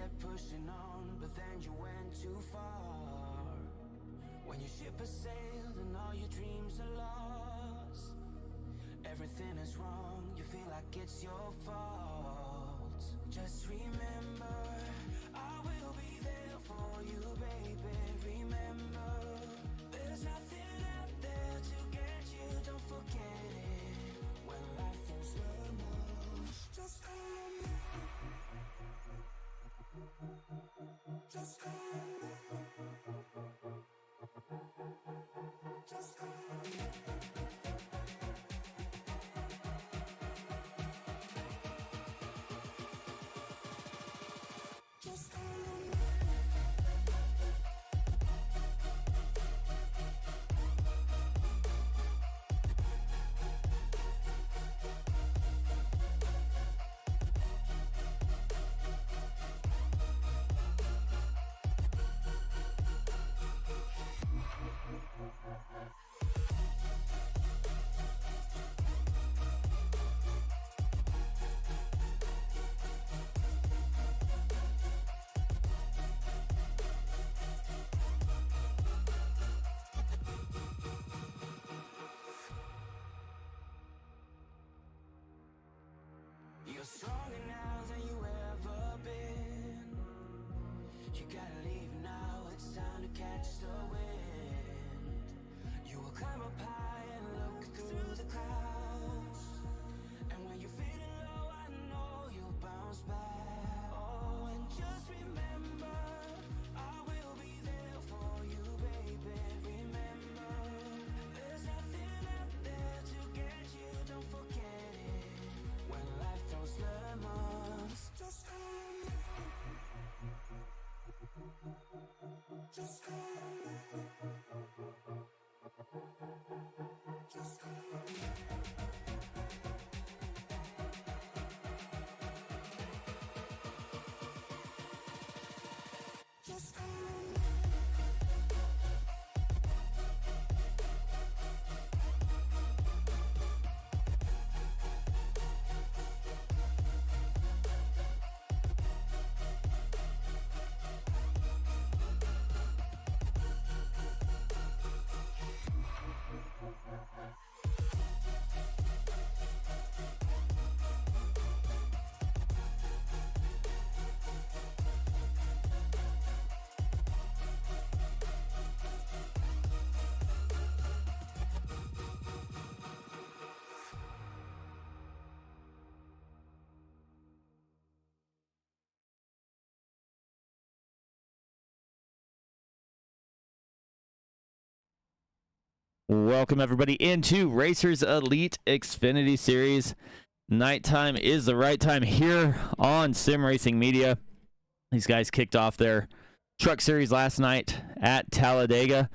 kept pushing on, but then you went too far. When your ship has sailed and all your dreams are lost, everything is wrong, you feel like it's your fault. Just remember, I will be there for you, baby. Remember, there's nothing out there to get you, don't forget it. When life feels slow, just call on me. Just call on me. Just call on me. Just call on me. You're stronger now than you ever been. You gotta leave now, it's time to catch the wind. You will climb up high and look through the clouds, and when you're feeling low, I know you'll bounce back. Oh, and just remember, I will be there for you, baby. Remember, there's nothing out there to get you, don't forget it. When life throws lemons, just call on me. Just call on me. Just call on me. Just call on me. Welcome everybody into Racers Elite Xfinity Series. Nighttime is the right time here on Sim Racing Media. These guys kicked off their truck series last night at Talladega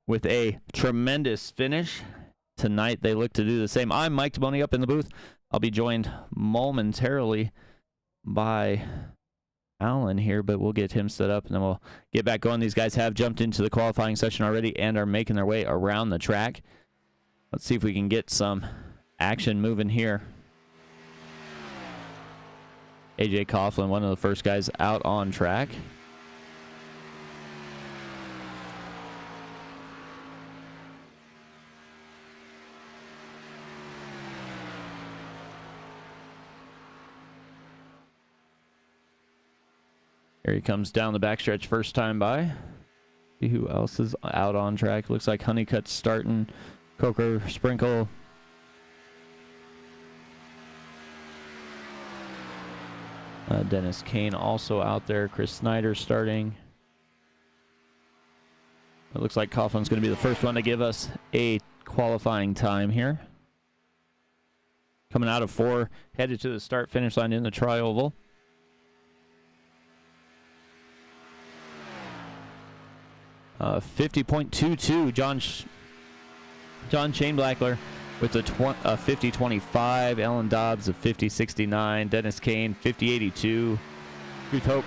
with a tremendous finish. Tonight they look to do the same. I'm Mike Taboni up in the booth. I'll be joined momentarily by Alan here, but we'll get him set up and then we'll get back going. These guys have jumped into the qualifying session already and are making their way around the track. Let's see if we can get some action moving here. AJ Coughlin, one of the first guys out on track. Here he comes down the backstretch first time by. See who else is out on track. Looks like Honeycutt's starting. Coker, Sprinkle. Dennis Kane also out there. Chris Snyder starting. It looks like Coughlin's going to be the first one to give us a qualifying time here. Coming out of 4, headed to the start-finish line in the Tri-Oval. Uh, 50.22, John Chainblackler with the 50.25, Ellen Dobbs of 50.69, Dennis Kane 50.82, Ruth Hoke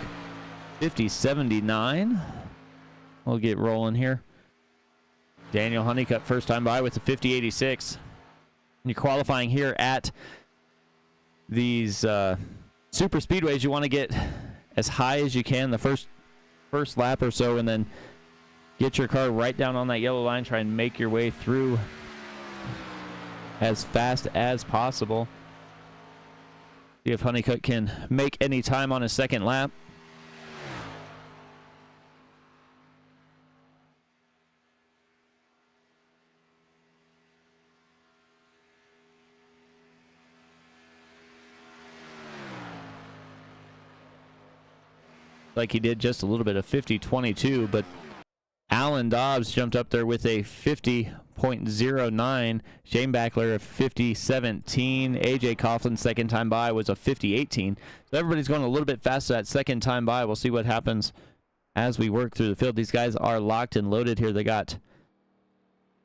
50.79. We'll get rolling here. Daniel Honeycutt first time by with the 50.86. You're qualifying here at these super speedways. You want to get as high as you can the first lap or so, and then get your car right down on that yellow line. Try and make your way through as fast as possible. See if Honeycutt can make any time on his second lap. Like he did just a little bit of 50.22, but Alan Dobbs jumped up there with a 50.09. Shane Backler a 50.17. AJ Coughlin's second time by was a 50.18. So everybody's going a little bit faster that second time by. We'll see what happens as we work through the field. These guys are locked and loaded here. They got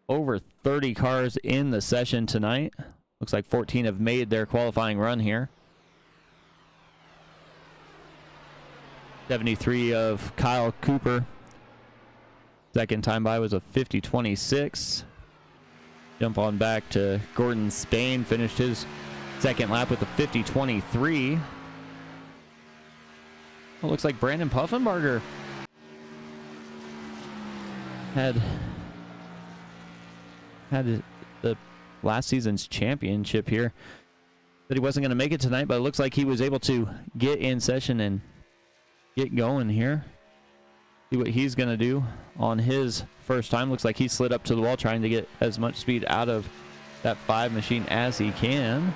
over 30 cars in the session tonight. Looks like 14 have made their qualifying run here. 73 of Kyle Cooper. Second time by was a 50.26. Jump on back to Gordon Spain. Finished his second lap with a 50.23. Well, looks like Brandon Puffenbarger had the last season's championship here. But he wasn't going to make it tonight, but it looks like he was able to get in session and get going here. See what he's going to do on his first time. Looks like he slid up to the wall trying to get as much speed out of that 5 machine as he can.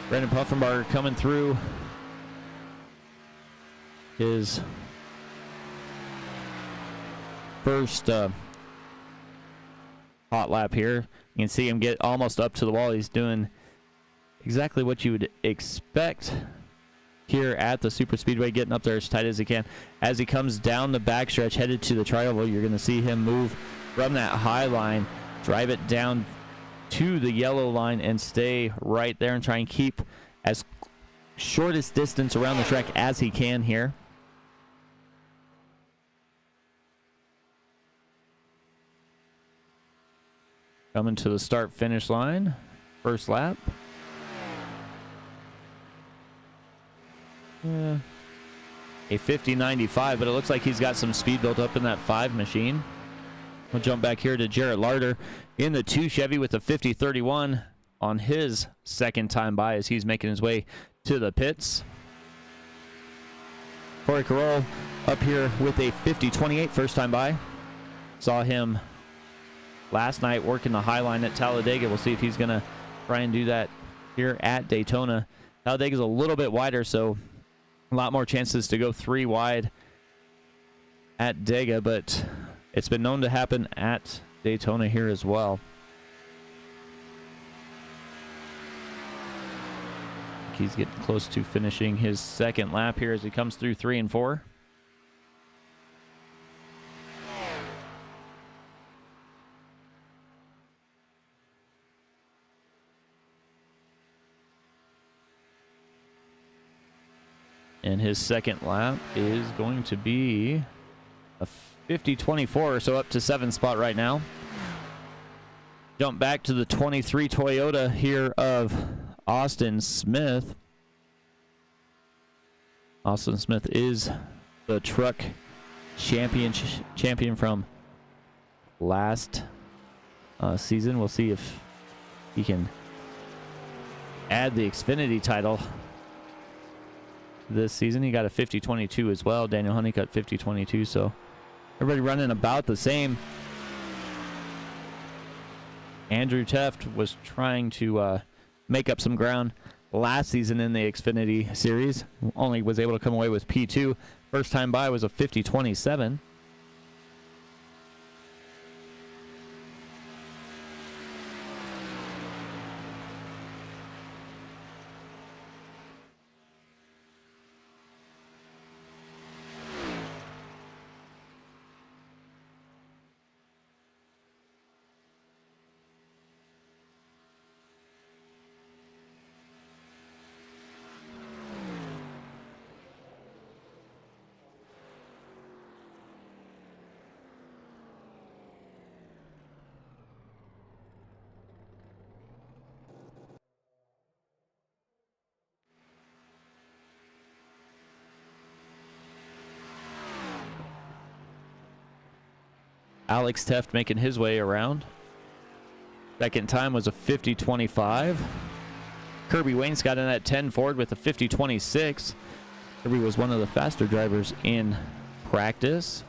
Brandon Puffenbarger coming through his first hot lap here. You can see him get almost up to the wall. He's doing exactly what you would expect here at the Super Speedway, getting up there as tight as he can. As he comes down the backstretch headed to the tri-oval, you're going to see him move from that high line, drive it down to the yellow line and stay right there and try and keep as shortest distance around the track as he can here. Coming to the start finish line, first lap. A 50.95, but it looks like he's got some speed built up in that 5 machine. We'll jump back here to Jarrett Larder in the 2 Chevy with a 50.31 on his second time by as he's making his way to the pits. Corey Carroll up here with a 50.28 first time by. Saw him last night working the high line at Talladega. We'll see if he's going to try and do that here at Daytona. Talladega's a little bit wider, so a lot more chances to go 3 wide at Dega, but it's been known to happen at Daytona here as well. He's getting close to finishing his second lap here as he comes through 3 and 4. And his second lap is going to be a 50.24, so up to 7th spot right now. Jump back to the 23 Toyota here of Austin Smith. Austin Smith is the truck champion from last season. We'll see if he can add the Xfinity title this season. He got a 50.22 as well. Daniel Honeycutt 50.22, so everybody running about the same. Andrew Teft was trying to make up some ground last season in the Xfinity series. Only was able to come away with P2. First time by was a 50.27. Alex Teft making his way around. Second time was a 50-25. Kirby Waynes got in that 10 Ford with a 50-26. Kirby was one of the faster drivers in practice.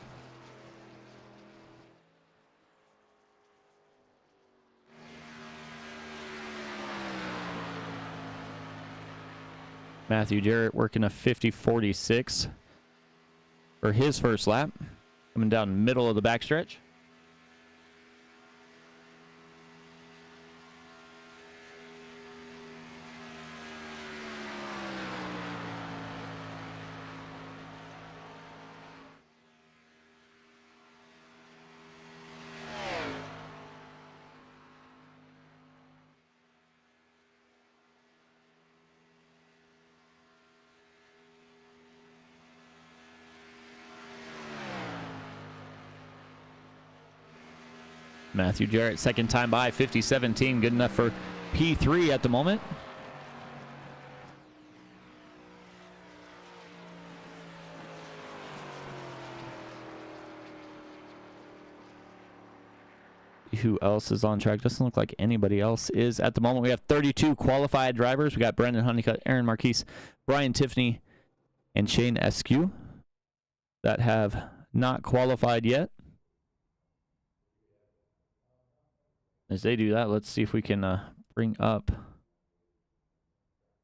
Matthew Jarrett working a 50-46 for his first lap. Coming down middle of the backstretch. Matthew Jarrett, second time by, 50-17, good enough for P3 at the moment. Who else is on track? Doesn't look like anybody else is at the moment. We have 32 qualified drivers. We got Brendan Honeycutt, Aaron Marquise, Brian Tiffany, and Shane Eskew that have not qualified yet. As they do that, let's see if we can bring up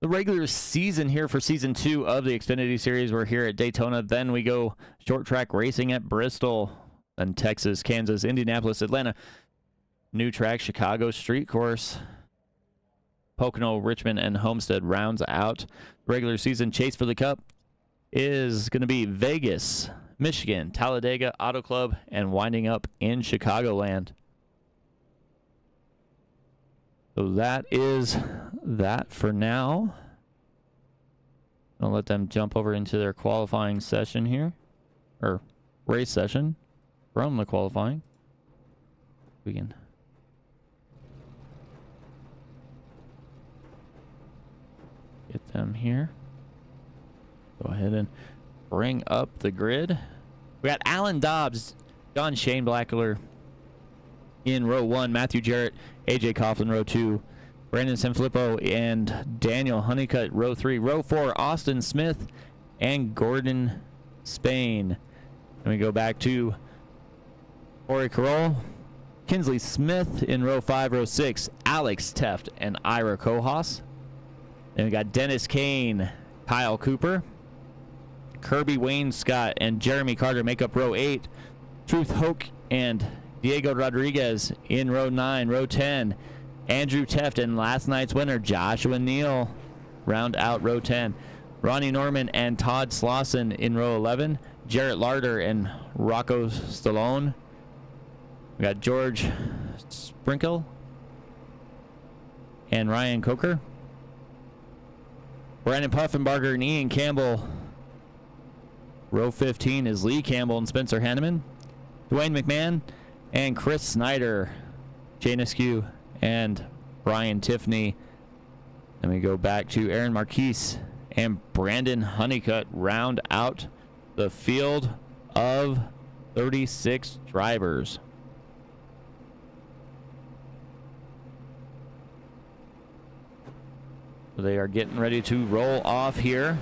the regular season here for Season 2 of the Xfinity Series. We're here at Daytona. Then we go short track racing at Bristol, then Texas, Kansas, Indianapolis, Atlanta, new track, Chicago street course, Pocono, Richmond, and Homestead rounds out. Regular season chase for the Cup is going to be Vegas, Michigan, Talladega Auto Club, and winding up in Chicagoland. So that is that for now. I'll let them jump over into their qualifying session here, or race session from the qualifying. We can get them here. Go ahead and bring up the grid. We got Alan Dobbs, John Shane Blackler in row 1, Matthew Jarrett, AJ Coughlin row 2, Brandon Sanfilippo and Daniel Honeycutt row 3, row 4, Austin Smith and Gordon Spain. And we go back to Corey Carroll, Kinsley Smith in row 5, row 6, Alex Teft and Ira Kohas. Then we got Dennis Kane, Kyle Cooper, Kirby Wayne Scott and Jeremy Carter make up row 8, Truth Hoke and Diego Rodriguez in row 9, row 10, Andrew Teft and last night's winner Joshua Neal round out row 10. Ronnie Norman and Todd Slauson in row 11, Jarrett Larder and Rocco Stallone. We got George Sprinkle and Ryan Coker. Brandon Puffenbarger and Ian Campbell. Row 15 is Lee Campbell and Spencer Hanneman. Dwayne McMahon and Chris Snyder, Shane Eskew, and Brian Tiffany. Then we go back to Aaron Marquise and Brandon Honeycutt round out the field of 36 drivers. They are getting ready to roll off here.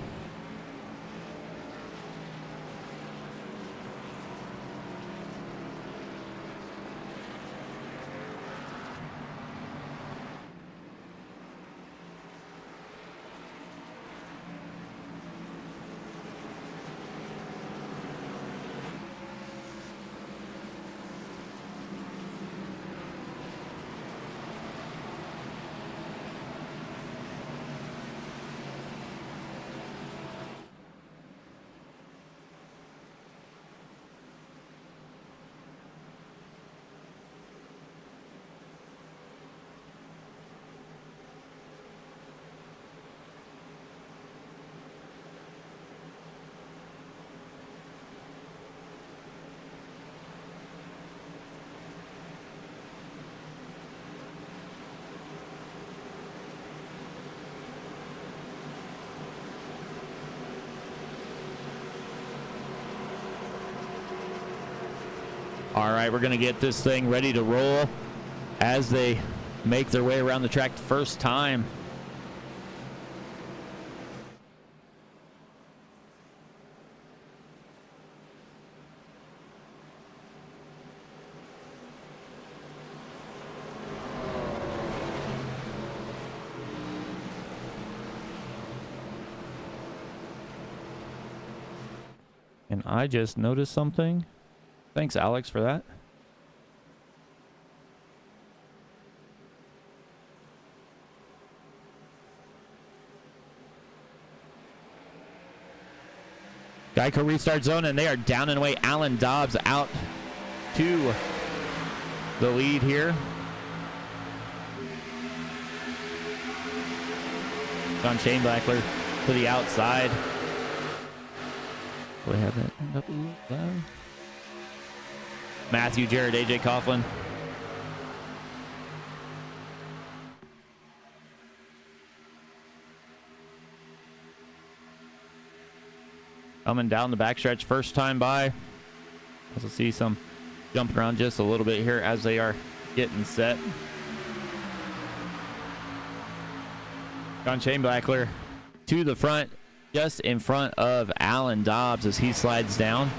All right, we're going to get this thing ready to roll as they make their way around the track first time. And I just noticed something. Thanks, Alex, for that. Geico restart zone, and they are down and away. Alan Dobbs out to the lead here. John Shanebackler to the outside. Do I have that turned up a little loud? Matthew Jarrett, AJ Coughlin. Coming down the backstretch, first time by. As we'll see some jumping around just a little bit here as they are getting set. John Shanebackler to the front, just in front of Alan Dobbs as he slides down.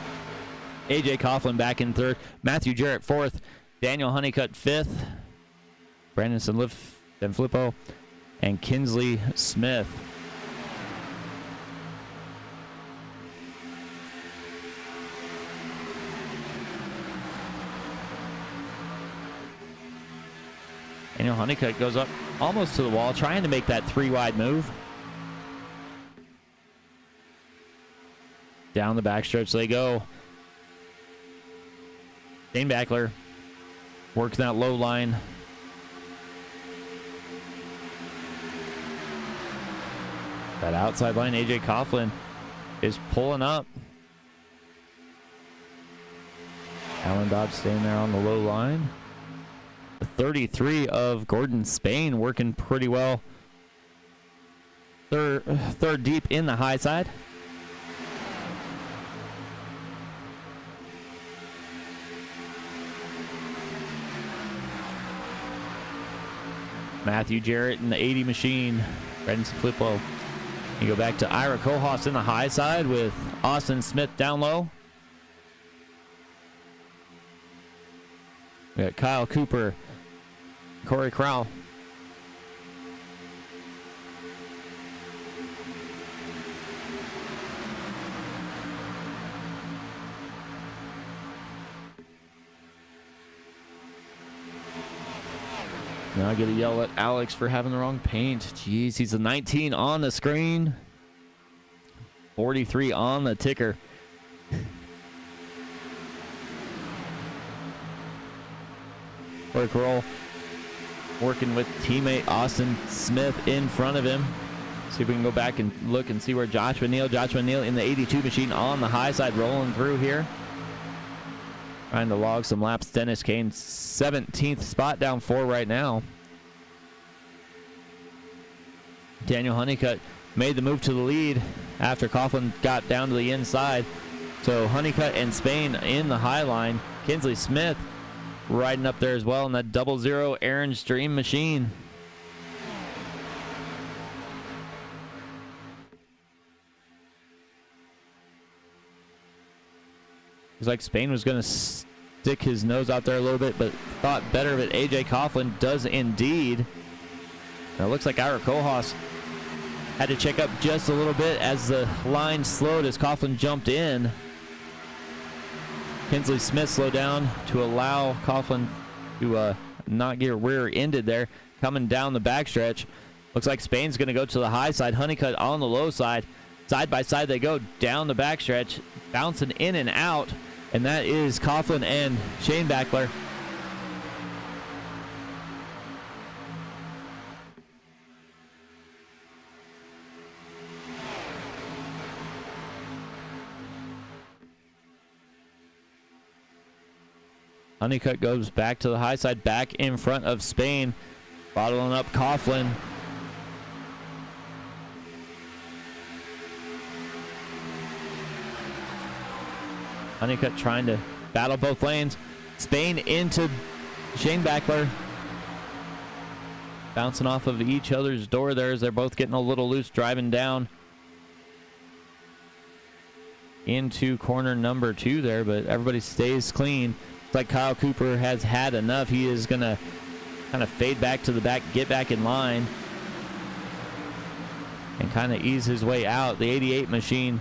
AJ Coughlin back in third. Matthew Jarrett fourth. Daniel Honeycutt fifth. Brandon Sanfilippo and Kinsley Smith. Daniel Honeycutt goes up almost to the wall, trying to make that 3-wide move. Down the backstretch they go. Shanebackler working that low line. That outside line, AJ Coughlin is pulling up. Alan Dobbs staying there on the low line. The 33 of Gordon Spain working pretty well. Third deep in the high side. Matthew Jarrett in the 80 machine. Brandon Sanfilippo. You go back to Ira Kohos in the high side with Austin Smith down low. We got Kyle Cooper, Corey Crowell. Now I get to yell at Alex for having the wrong paint. Jeez, he's a 19 on the screen. 43 on the ticker. Quick roll. Working with teammate Austin Smith in front of him. See if we can go back and look and see where Joshua Neal in the 82 machine on the high side rolling through here. Trying to log some laps. Dennis Kane, 17th spot, down 4 right now. Daniel Honeycutt made the move to the lead after Coughlin got down to the inside. So Honeycutt and Spain in the high line. Kinsley Smith riding up there as well in that 00 Aaron's Dream machine. Looks like Spain was going to stick his nose out there a little bit, but thought better of it. AJ Coughlin does indeed. Now it looks like Ira Kohos had to check up just a little bit as the line slowed as Coughlin jumped in. Kinsley Smith slowed down to allow Coughlin to not get rear-ended there. Coming down the backstretch. Looks like Spain's going to go to the high side. Honeycutt on the low side. Side by side they go down the backstretch, bouncing in and out. And that is Coughlin and Shanebackler. Honeycutt goes back to the high side, back in front of Spain, bottling up Coughlin. Honeycutt trying to battle both lanes. Spain into Shane Backler. Bouncing off of each other's door there as they're both getting a little loose, driving down into corner number 2 there, but everybody stays clean. It's like Kyle Cooper has had enough. He is going to kind of fade back to the back, get back in line, and kind of ease his way out. The 88 machine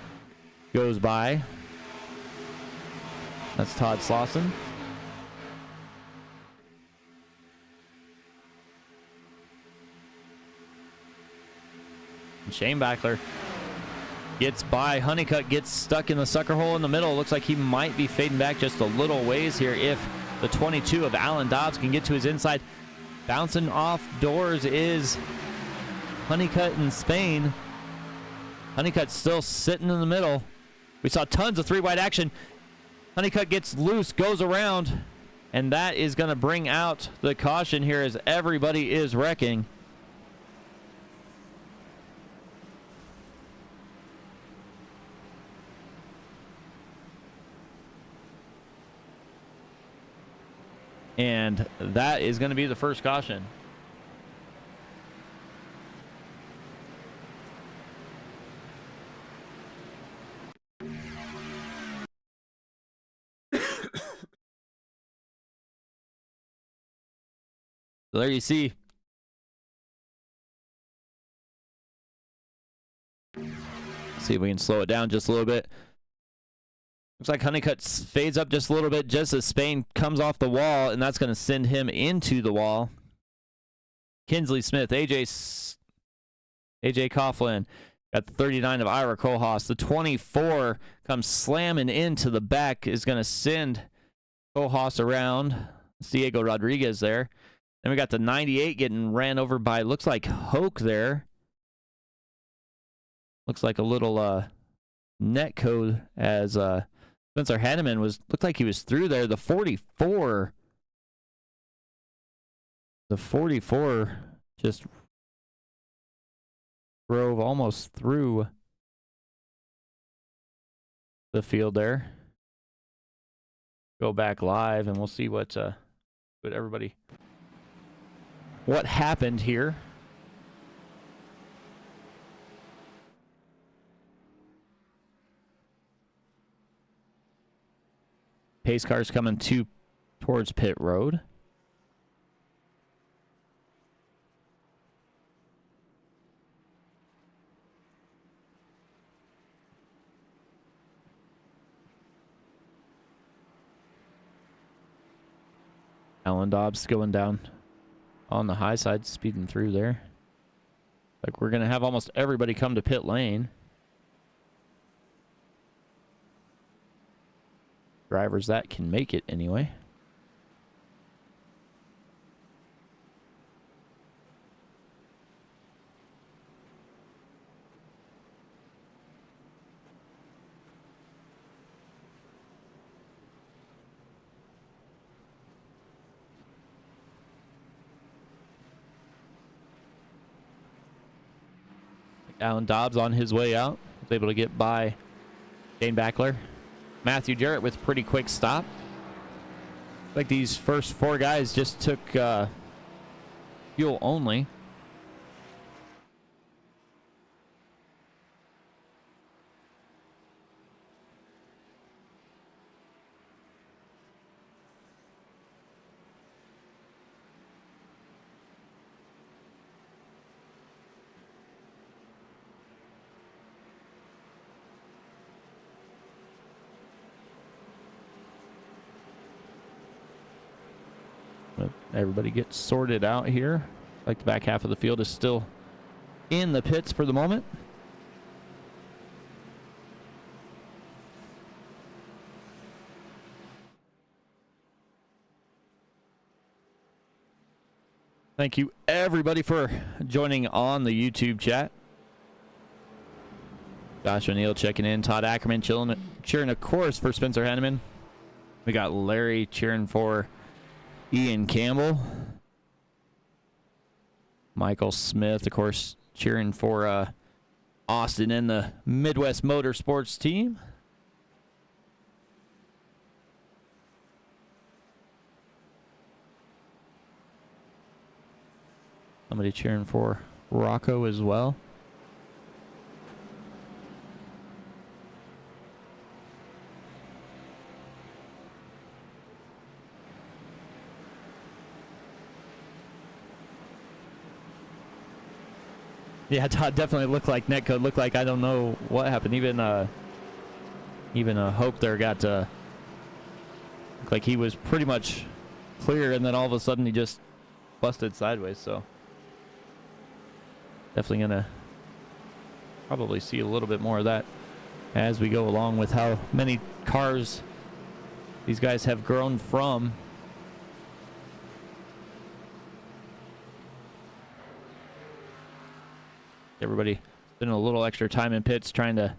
goes by. That's Todd Slauson. Shane Backler gets by. Honeycutt gets stuck in the sucker hole in the middle. Looks like he might be fading back just a little ways here if the 22 of Alan Dobbs can get to his inside. Bouncing off doors is Honeycutt in Spain. Honeycutt still sitting in the middle. We saw tons of 3-wide action. Honeycutt gets loose, goes around, and that is going to bring out the caution here as everybody is wrecking. And that is going to be the first caution. So there you see. See if we can slow it down just a little bit. Looks like Honeycutt fades up just a little bit just as Spain comes off the wall, and that's going to send him into the wall. Kinsley Smith, AJ Coughlin, got the 39 of Ira Kohlhaas. The 24 comes slamming into the back, is going to send Kohlhaas around. It's Diego Rodriguez there. Then we got the 98 getting ran over by, looks like Hoke there. Looks like a little net code as Spencer Hanneman looked like he was through there. The 44 just drove almost through the field there. Go back live and we'll see what happened here. Pace cars coming towards pit road. Alan Dobbs going down on the high side, speeding through there. Like we're going to have almost everybody come to pit lane. Drivers that can make it anyway. Alan Dobbs on his way out was able to get by Shane Backler. Matthew Jarrett with pretty quick stop. Like these first 4 guys just took fuel only. Everybody gets sorted out here. Like the back half of the field is still in the pits for the moment. Thank you everybody for joining on the YouTube chat. Josh O'Neill checking in. Todd Ackerman cheering, of course, for Spencer Henneman. We got Larry cheering for Ian Campbell. Michael Smith, of course, cheering for Austin and the Midwest Motorsports team. Somebody cheering for Rocco as well. Yeah, Todd definitely looked like netcode. Looked like I don't know what happened. Even Hope there got looked like he was pretty much clear, and then all of a sudden he just busted sideways. So definitely gonna probably see a little bit more of that as we go along with how many cars these guys have grown from. Everybody spending a little extra time in pits trying to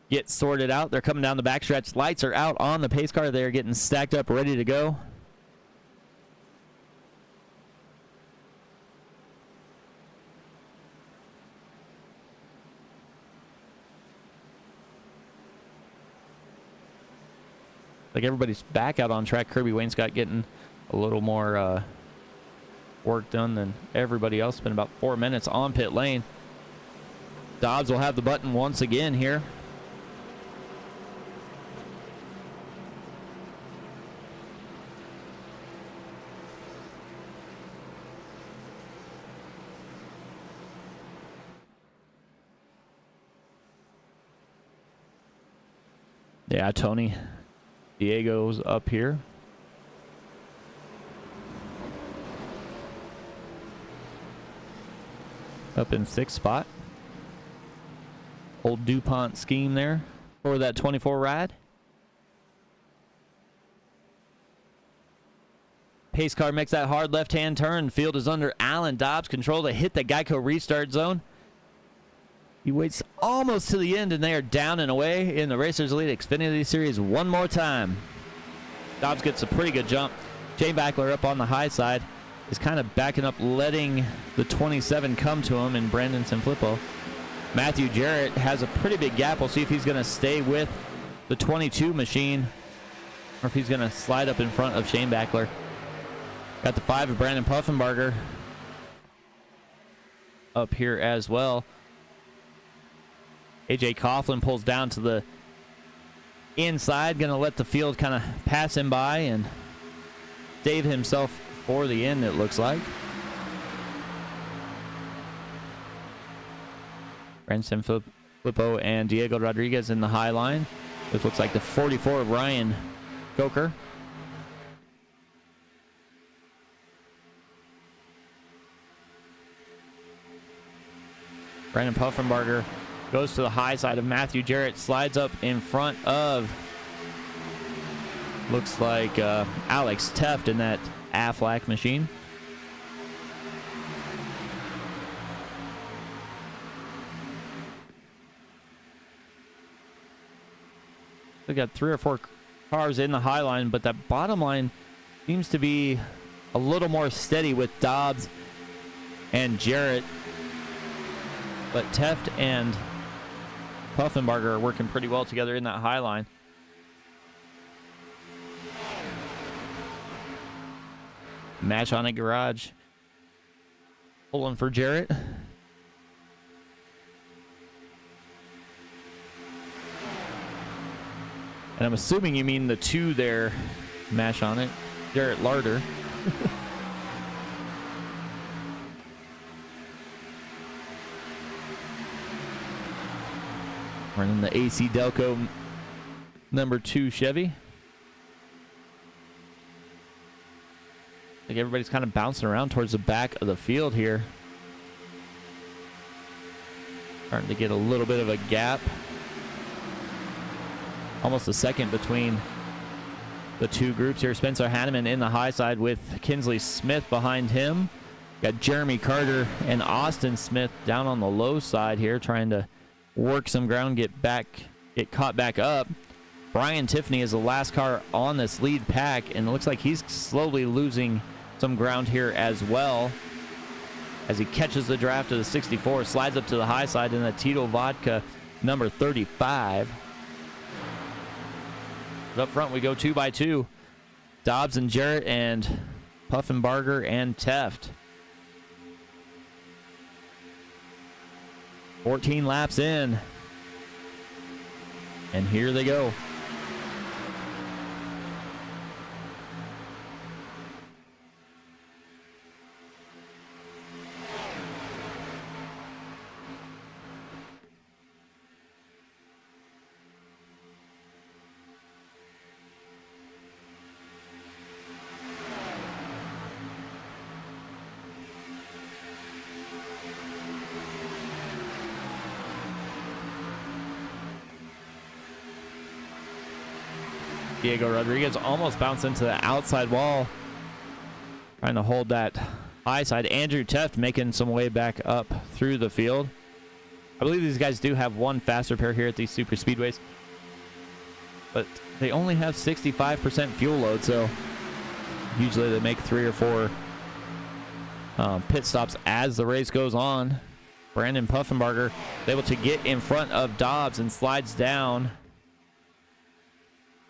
get sorted out. They're coming down the backstretch. Lights are out on the pace car. They're getting stacked up, ready to go. Like everybody's back out on track. Kirby Wainscott getting a little more work done than everybody else. It's been about 4 minutes on pit lane. Dobbs will have the button once again here. Yeah, Tony Diego's up here. Up in 6th spot. Old DuPont scheme there for that 24 ride. Pace car makes that hard left-hand turn. Field is under Alan Dobbs. Control to hit the Geico restart zone. He waits almost to the end, and they are down and away in the Racers Elite Xfinity Series one more time. Dobbs gets a pretty good jump. Shane Backler up on the high side is kind of backing up, letting the 27 come to him in Brandon Sanfilippo. Matthew Jarrett has a pretty big gap. We'll see if he's going to stay with the 22 machine or if he's going to slide up in front of Shane Backler. Got the 5 of Brandon Puffenbarger up here as well. AJ Coughlin pulls down to the inside, going to let the field kind of pass him by and save himself for the end, it looks like. Brandon Sanfilippo and Diego Rodriguez in the high line. This looks like the 44 of Ryan Coker. Brandon Puffenbarger goes to the high side of Matthew Jarrett, slides up in front of, looks like Alex Teft in that Aflac machine. We got 3 or 4 cars in the high line, but that bottom line seems to be a little more steady with Dobbs and Jarrett. But Teft and Puffenbarger are working pretty well together in that high line. Match on a garage. Pulling for Jarrett. And I'm assuming you mean the 2 there, Mash on it. Jarrett Larder. Running the AC Delco number 2 Chevy. I think everybody's kind of bouncing around towards the back of the field here. Starting to get a little bit of a gap. Almost a second between the 2 groups here. Spencer Hanneman in the high side with Kinsley Smith behind him. Got Jeremy Carter and Austin Smith down on the low side here, trying to work some ground, get caught back up. Brian Tiffany is the last car on this lead pack, and it looks like he's slowly losing some ground here as well as he catches the draft of the 64, slides up to the high side in the Tito Vodka number 35. But up front we go 2 by 2. Dobbs and Jarrett and Puffenbarger and Teft. 14 laps in. And here they go. Diego Rodriguez almost bounced into the outside wall, trying to hold that high side. Andrew Teft making some way back up through the field. I believe these guys do have one faster pair here at these super speedways, but they only have 65% fuel load, so usually they make 3 or 4 pit stops as the race goes on. Brandon Puffenbarger is able to get in front of Dobbs and slides down.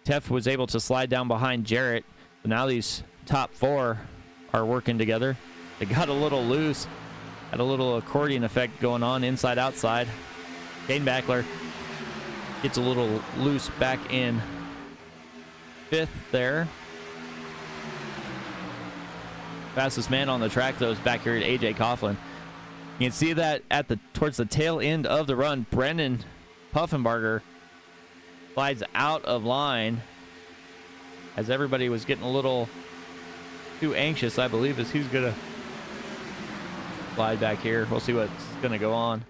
Teft was able to slide down behind Jarrett. So now these top 4 are working together. They got a little loose. Had a little accordion effect going on inside outside. Dane Backler gets a little loose back in 5th there. Fastest man on the track though is back here at AJ Coughlin. You can see that at towards the tail end of the run, Brendan Puffenbarger slides out of line as everybody was getting a little too anxious, I believe, as he's gonna slide back here. We'll see what's gonna go on.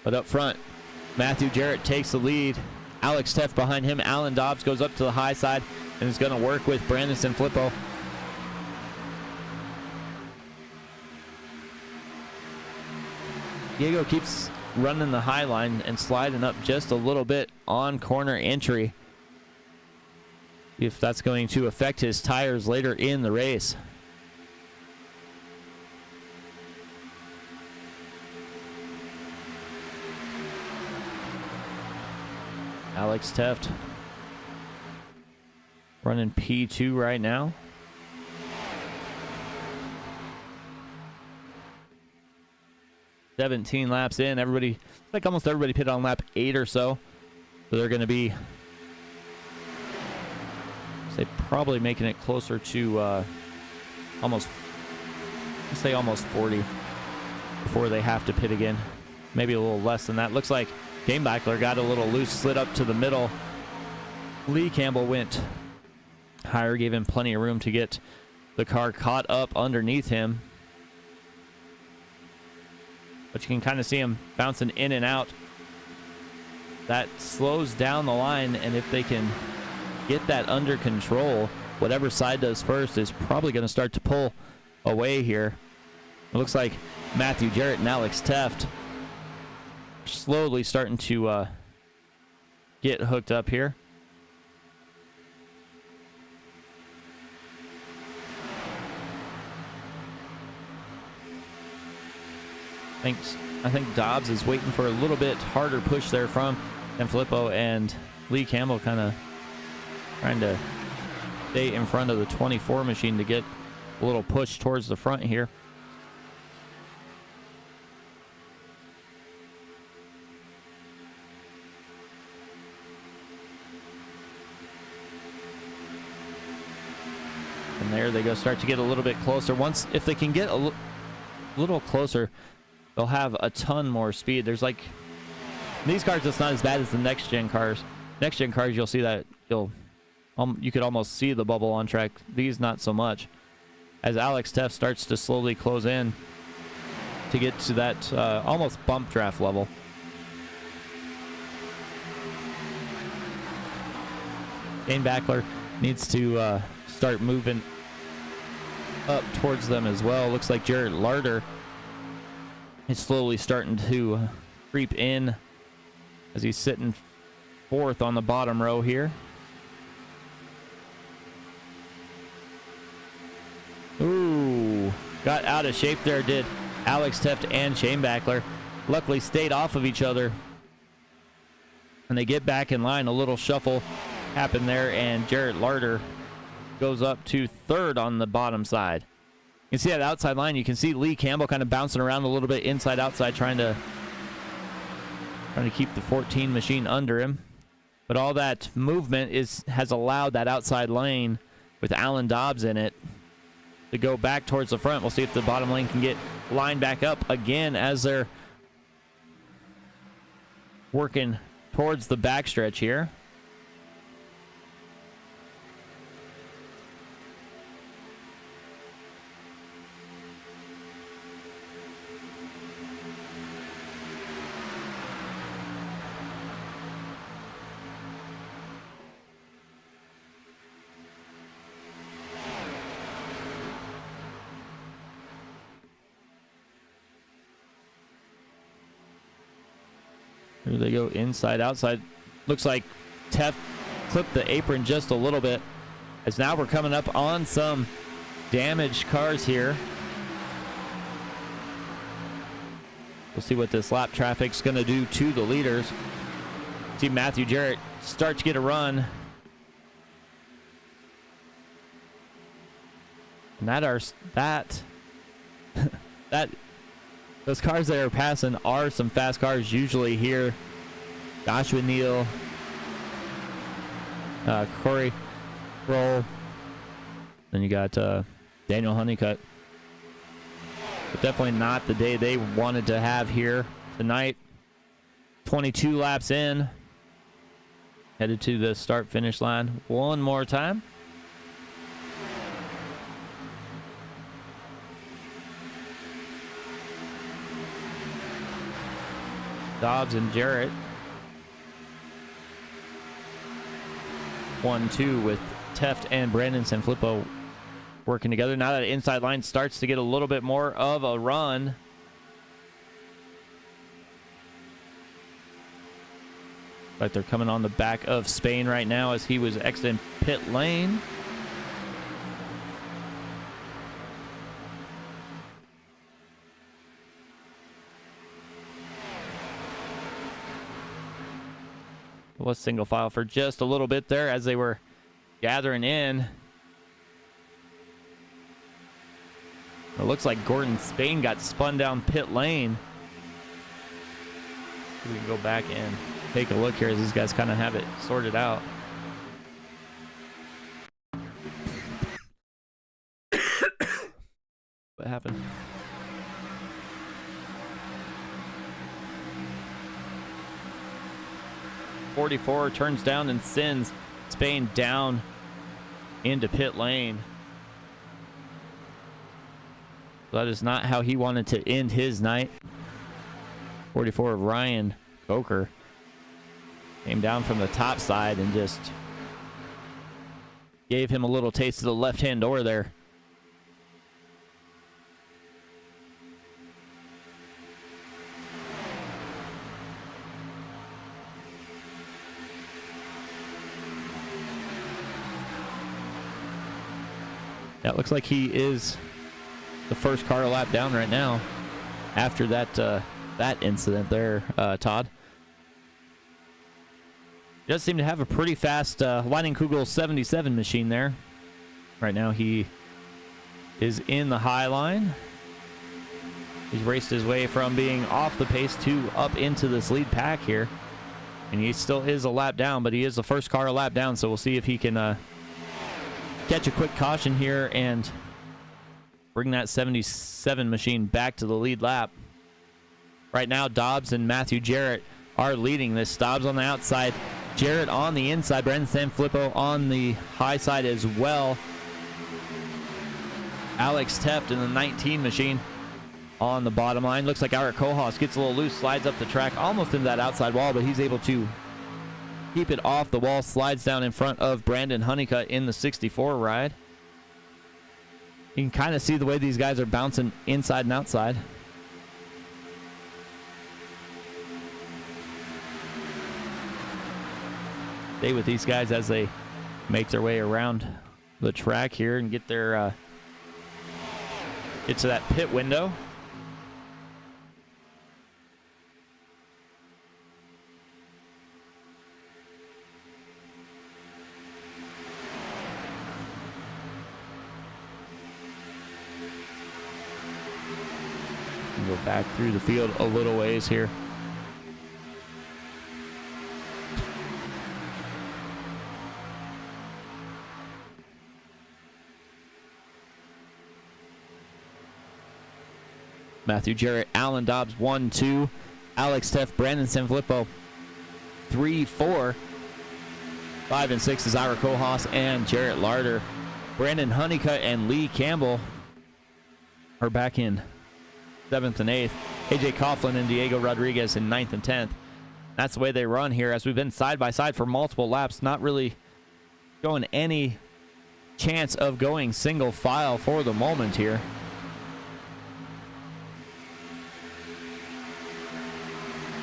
But up front, Matthew Jarrett takes the lead. Alex Teft behind him. Alan Dobbs goes up to the high side and is going to work with Brandon Flippo. Diego keeps running the high line and sliding up just a little bit on corner entry. If that's going to affect his tires later in the race. Alex Teft running P2 right now. $17 laps in. Everybody, like almost everybody pit on lap 8 or so. So they're going to be, say, probably making it closer to almost 40 before they have to pit again. Maybe a little less than that. Looks like Dane Backler got a little loose, slid up to the middle. Lee Campbell went higher, gave him plenty of room to get the car caught up underneath him. But you can kind of see him bouncing in and out. That slows down the line, and if they can get that under control, whatever side does first is probably going to start to pull away here. It looks like Matthew Jarrett and Alex Teft slowly starting to get hooked up here. I think Dobbs is waiting for a little bit harder push there from Filippo, and Lee Campbell kind of trying to stay in front of the 24 machine to get a little push towards the front here. And there they go, start to get a little bit closer. Once, if they can get a little closer, they'll have a ton more speed. There's like, these cars, it's not as bad as the next gen cars. Next gen cars, you'll see that you could almost see the bubble on track. These, not so much. As Alex Teft starts to slowly close in to get to that almost bump draft level. Dane Backler needs to start moving up towards them as well. Looks like Jared Larder is slowly starting to creep in as he's sitting 4th on the bottom row here. Ooh, got out of shape there, did Alex Teft and Shane Backler. Luckily stayed off of each other. And they get back in line. A little shuffle happened there, and Jarrett Larder goes up to third on the bottom side. You can see that outside line. You can see Lee Campbell kind of bouncing around a little bit inside outside, trying to keep the 14 machine under him. But all that movement has allowed that outside lane with Alan Dobbs in it to go back towards the front. We'll see if the bottom lane can get lined back up again as they're working towards the backstretch here. Here they go inside, outside. Looks like Tef clipped the apron just a little bit, as now we're coming up on some damaged cars here. We'll see what this lap traffic's going to do to the leaders. See Matthew Jarrett start to get a run. And those cars that are passing are some fast cars usually here. Joshua Neal, Corey Roll, then you got Daniel Honeycutt. But definitely not the day they wanted to have here tonight. 22 laps in, headed to the start-finish line one more time. Dobbs and Jarrett 1-2 with Teft and Brandon Sanfilippo working together. Now that inside line starts to get a little bit more of a run. Like they're coming on the back of Spain right now as he was exiting pit lane. Was single file for just a little bit there as they were gathering in. It looks like Gordon Spain got spun down pit lane. We can go back and take a look here as these guys kind of have it sorted out. What happened? .44 turns down and sends Spain down into pit lane. That is not how he wanted to end his night. 44 of Ryan Coker came down from the top side and just gave him a little taste of the left-hand door there. Yeah, it looks like he is the first car lap down right now after that that incident there, Todd. He does seem to have a pretty fast Leinenkugel 77 machine there. Right now he is in the high line. He's raced his way from being off the pace to up into this lead pack here. And he still is a lap down, but he is the first car a lap down, so we'll see if he can catch a quick caution here and bring that 77 machine back to the lead lap. Right now, Dobbs and Matthew Jarrett are leading this. Dobbs on the outside, Jarrett on the inside, Brandon Sanfilippo on the high side as well. Alex Teft in the 19 machine on the bottom line. Looks like Eric Kohlhaas gets a little loose, slides up the track, almost into that outside wall, but he's able to keep it off the wall, slides down in front of Brandon Honeycutt in the 64 ride. You can kind of see the way these guys are bouncing inside and outside. Stay with these guys as they make their way around the track here and get their get to that pit window. Go back through the field a little ways here. Matthew Jarrett, Alan Dobbs, 1-2. Alex Teff, Brandon Sanfilippo, 3-4. 5 and 6 is Ira Kohlhaas and Jarrett Larder. Brandon Honeycutt and Lee Campbell are back in 7th and 8th. AJ Coughlin and Diego Rodriguez in 9th and 10th. That's the way they run here, as we've been side by side for multiple laps, not really showing any chance of going single file for the moment here.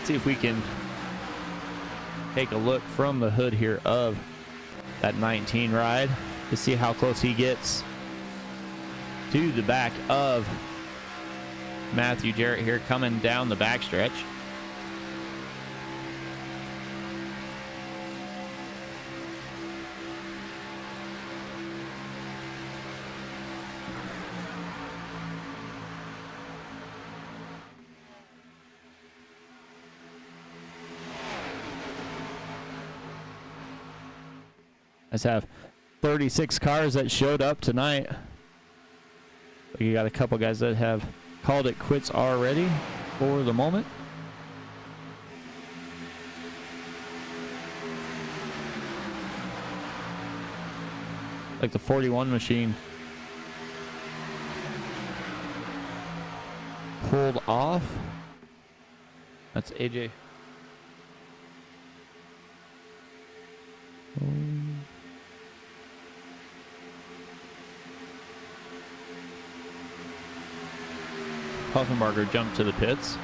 See if we can take a look from the hood here of that 19 ride to see how close he gets to the back of Matthew Jarrett here coming down the backstretch. Let's have 36 cars that showed up tonight. You got a couple guys that have called it quits already for the moment. Like the 41 machine pulled off. That's AJ. Puffenbarger jumped to the pits.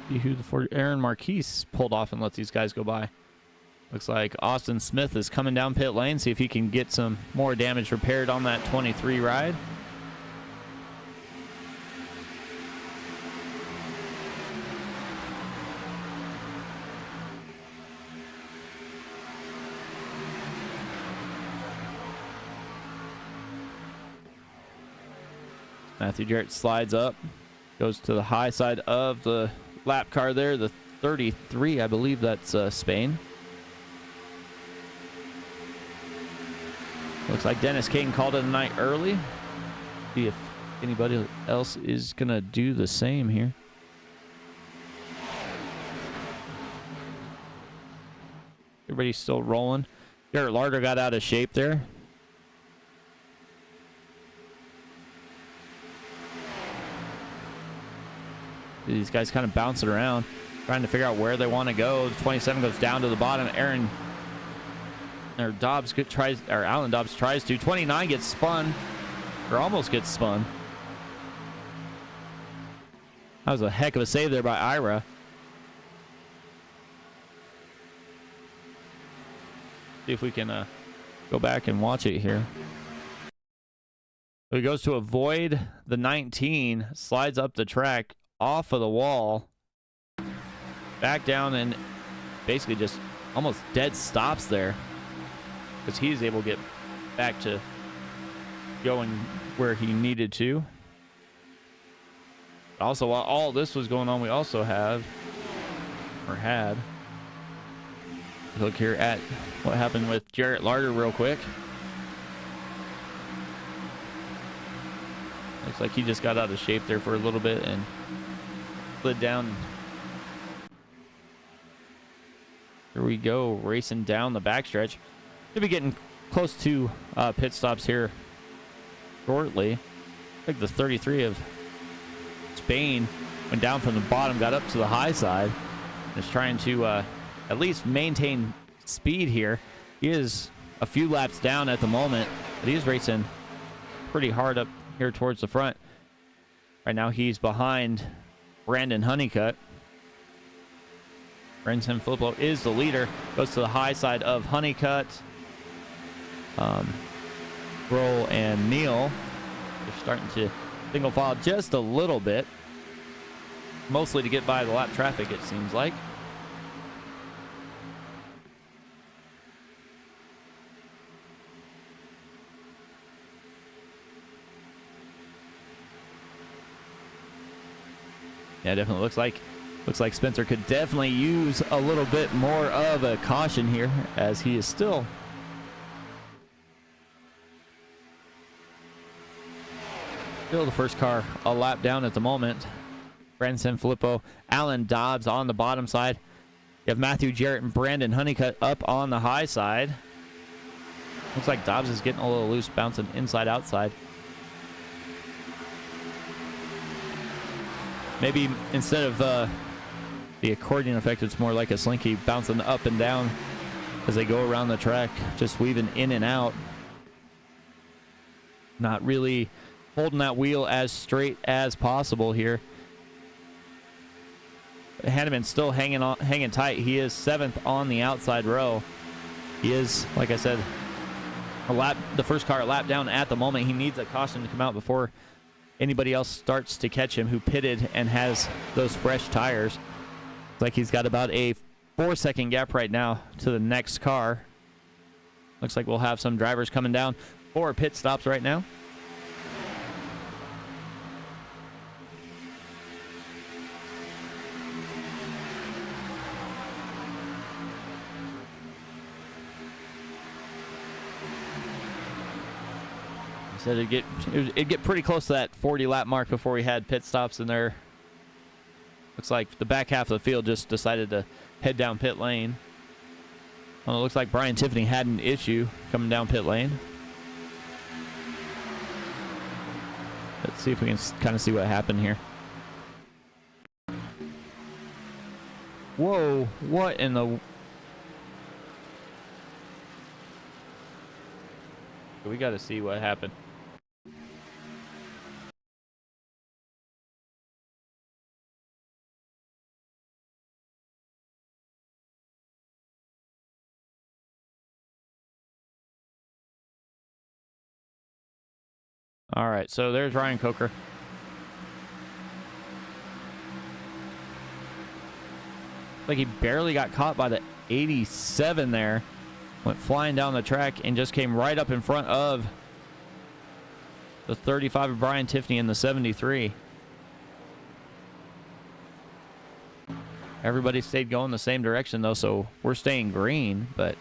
See who Aaron Marquise pulled off and let these guys go by. Looks like Austin Smith is coming down pit lane. See if he can get some more damage repaired on that 23 ride. Matthew Jarrett slides up, goes to the high side of the lap car there, the 33, I believe that's Spain. Looks like Dennis Caden called it a night early. See if anybody else is going to do the same here. Everybody's still rolling. Jarrett Larder got out of shape there. These guys kind of bouncing around, trying to figure out where they want to go. 27 goes down to the bottom. Alan Dobbs tries to. 29 gets spun, or almost gets spun. That was a heck of a save there by Ira. See if we can go back and watch it here. So he goes to avoid the 19, slides up the track, off of the wall, back down, and basically just almost dead stops there because he's able to get back to going where he needed to. Also, while all this was going on, we also had look here at what happened with Jarrett Larder real quick. Looks like he just got out of shape there for a little bit and slid down. Here we go, racing down the backstretch. Should be getting close to pit stops here shortly. I think the 33 of Spain went down from the bottom, got up to the high side, and is trying to at least maintain speed here. He is a few laps down at the moment, but he is racing pretty hard up here towards the front. Right now he's behind Brandon Honeycutt. Brandon Sanfilippo is the leader. Goes to the high side of Honeycutt. Grohl and Neal. They're starting to single file just a little bit. Mostly to get by the lap traffic, it seems like. Yeah, definitely looks like Spencer could definitely use a little bit more of a caution here, as he is still the first car a lap down at the moment. Brandon Sanfilippo, Alan Dobbs on the bottom side. You have Matthew Jarrett and Brandon Honeycutt up on the high side. Looks like Dobbs is getting a little loose, bouncing inside outside. Maybe instead of the accordion effect, it's more like a slinky, bouncing up and down as they go around the track, just weaving in and out. Not really holding that wheel as straight as possible here. Hanneman still hanging tight. He is 7th on the outside row. He is, like I said, the first car a lap down at the moment. He needs a caution to come out before anybody else starts to catch him, who pitted and has those fresh tires. It's like he's got about a 4-second gap right now to the next car. Looks like we'll have some drivers coming down for pit stops right now. Said it'd get pretty close to that 40 lap mark before we had pit stops in there. Looks like the back half of the field just decided to head down pit lane. Well, it looks like Brian Tiffany had an issue coming down pit lane. Let's see if we can kind of see what happened here. Whoa, what in the... We got to see what happened. All right, so there's Ryan Coker. Like he barely got caught by the 87 there. Went flying down the track and just came right up in front of the 35 of Brian Tiffany and the 73. Everybody stayed going the same direction though, so we're staying green, but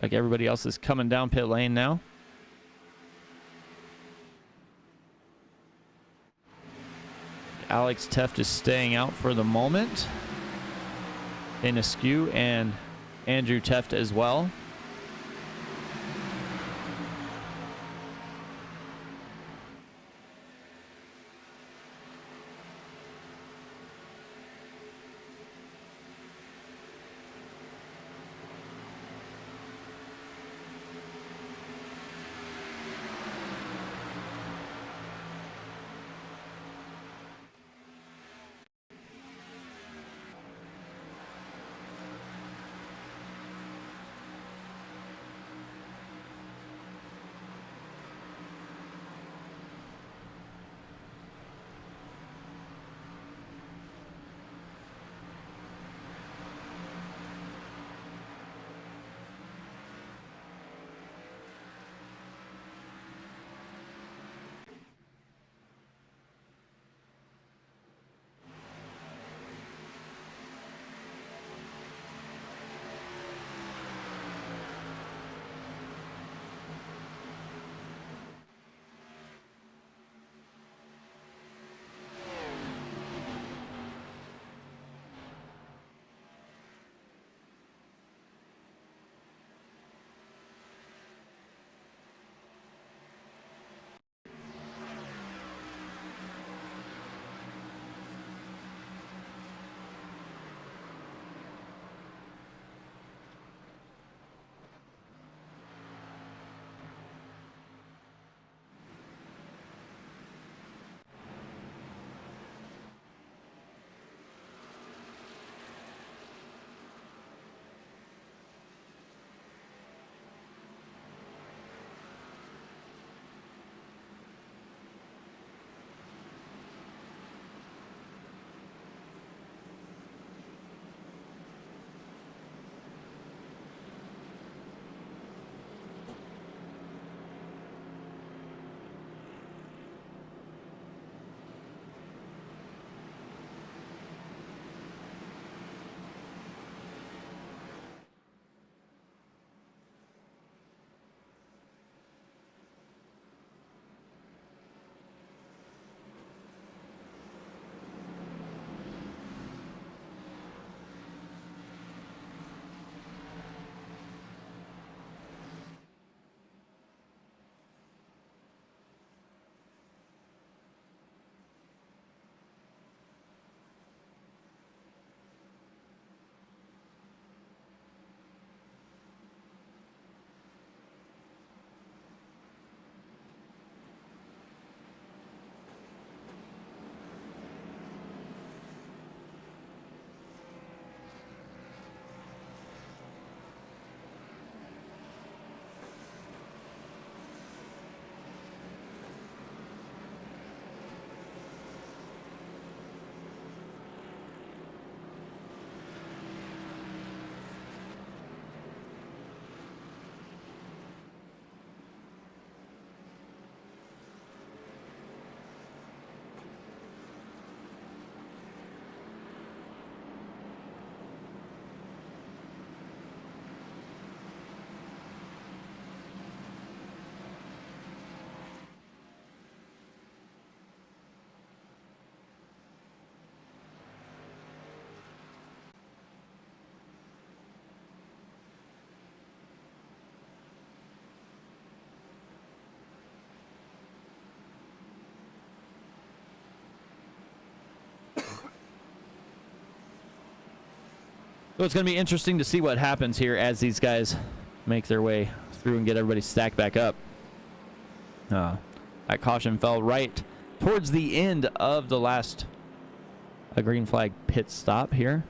like everybody else is coming down pit lane now. Alex Teft is staying out for the moment. Dana Skew and Andrew Teft as well. So it's going to be interesting to see what happens here as these guys make their way through and get everybody stacked back up. That caution fell right towards the end of the last green flag pit stop here.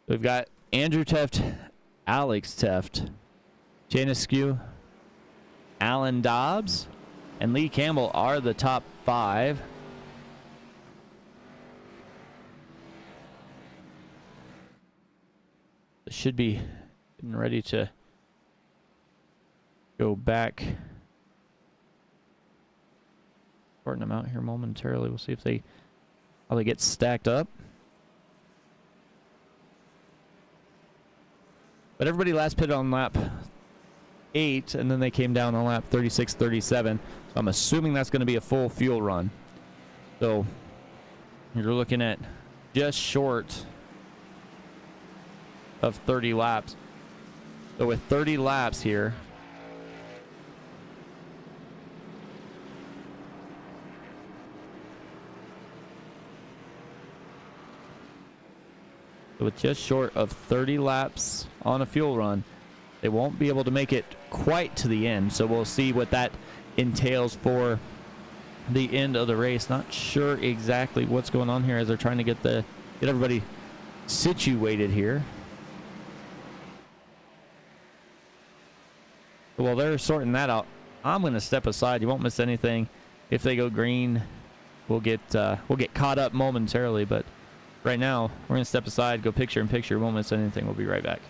We've got Andrew Teft, Alex Teft, Janiscu, Alan Dobbs, and Lee Campbell are the top 5. Should be getting ready to go back. Sorting them out here momentarily. We'll see if how they get stacked up. But everybody last pitted on lap 8, and then they came down on lap 36, 37. So I'm assuming that's going to be a full fuel run. So you're looking at just short of 30 laps. So with 30 laps here, with just short of 30 laps on a fuel run, they won't be able to make it quite to the end. So we'll see what that entails for the end of the race. Not sure exactly what's going on here as they're trying to get everybody situated here. While they're sorting that out, I'm going to step aside. You won't miss anything. If they go green, we'll get caught up momentarily. But right now, we're going to step aside, go picture in picture. Won't miss anything. We'll be right back.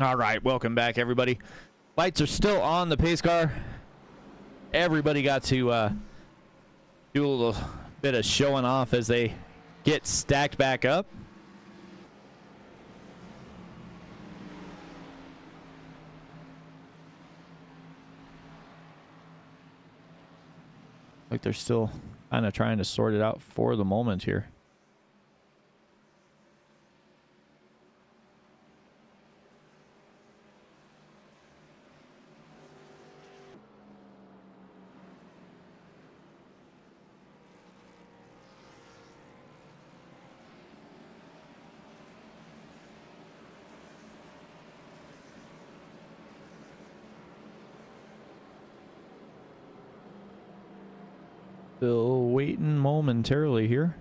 All right, welcome back, everybody. Lights are still on the pace car. Everybody got to do a little bit of showing off as they get stacked back up. like they're still kind of trying to sort it out for the moment here. Still waiting momentarily here.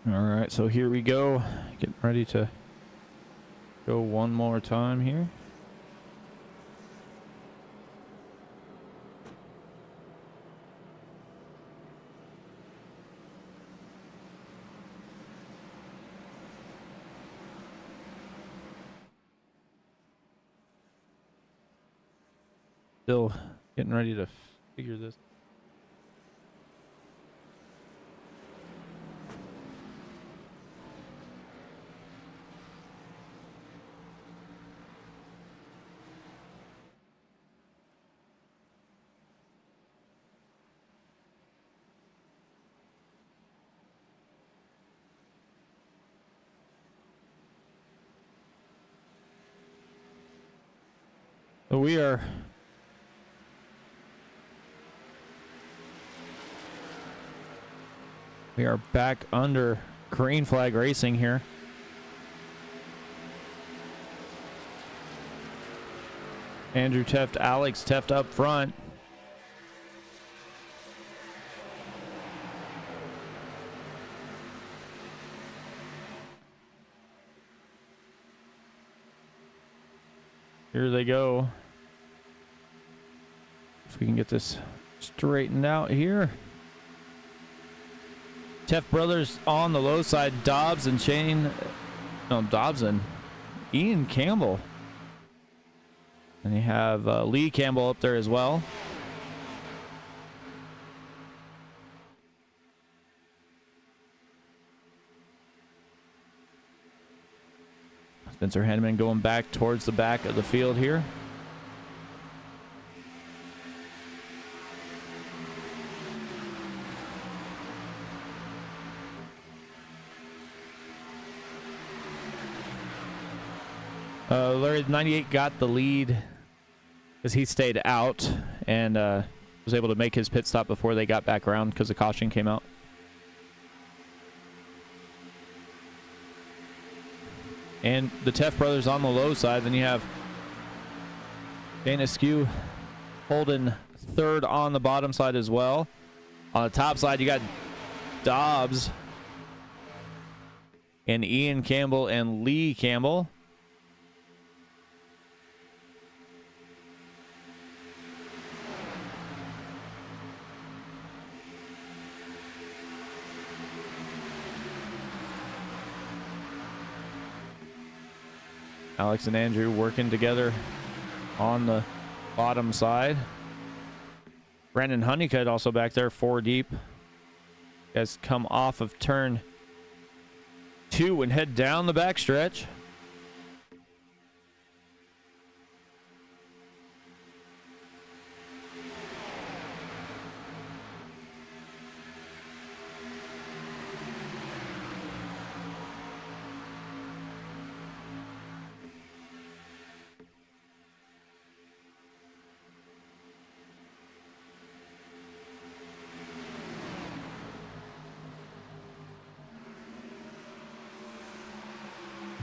All right, so here we go. Getting ready to go one more time here. Still getting ready to figure this. So we are back under green flag racing here. Andrew Teft, Alex Teft up front. Here they go. If we can get this straightened out here. Teft brothers on the low side. Dobbs and Ian Campbell. And you have Lee Campbell up there as well. Spencer Henneman going back towards the back of the field here. Larry 98 got the lead because he stayed out and was able to make his pit stop before they got back around because the caution came out. And the Teft brothers on the low side. Then you have Dana Skew holding third on the bottom side as well. On the top side, you got Dobbs and Ian Campbell and Lee Campbell. Alex and Andrew working together on the bottom side. Brandon Honeycutt also back there, 4 deep. Has come off of turn 2 and head down the backstretch.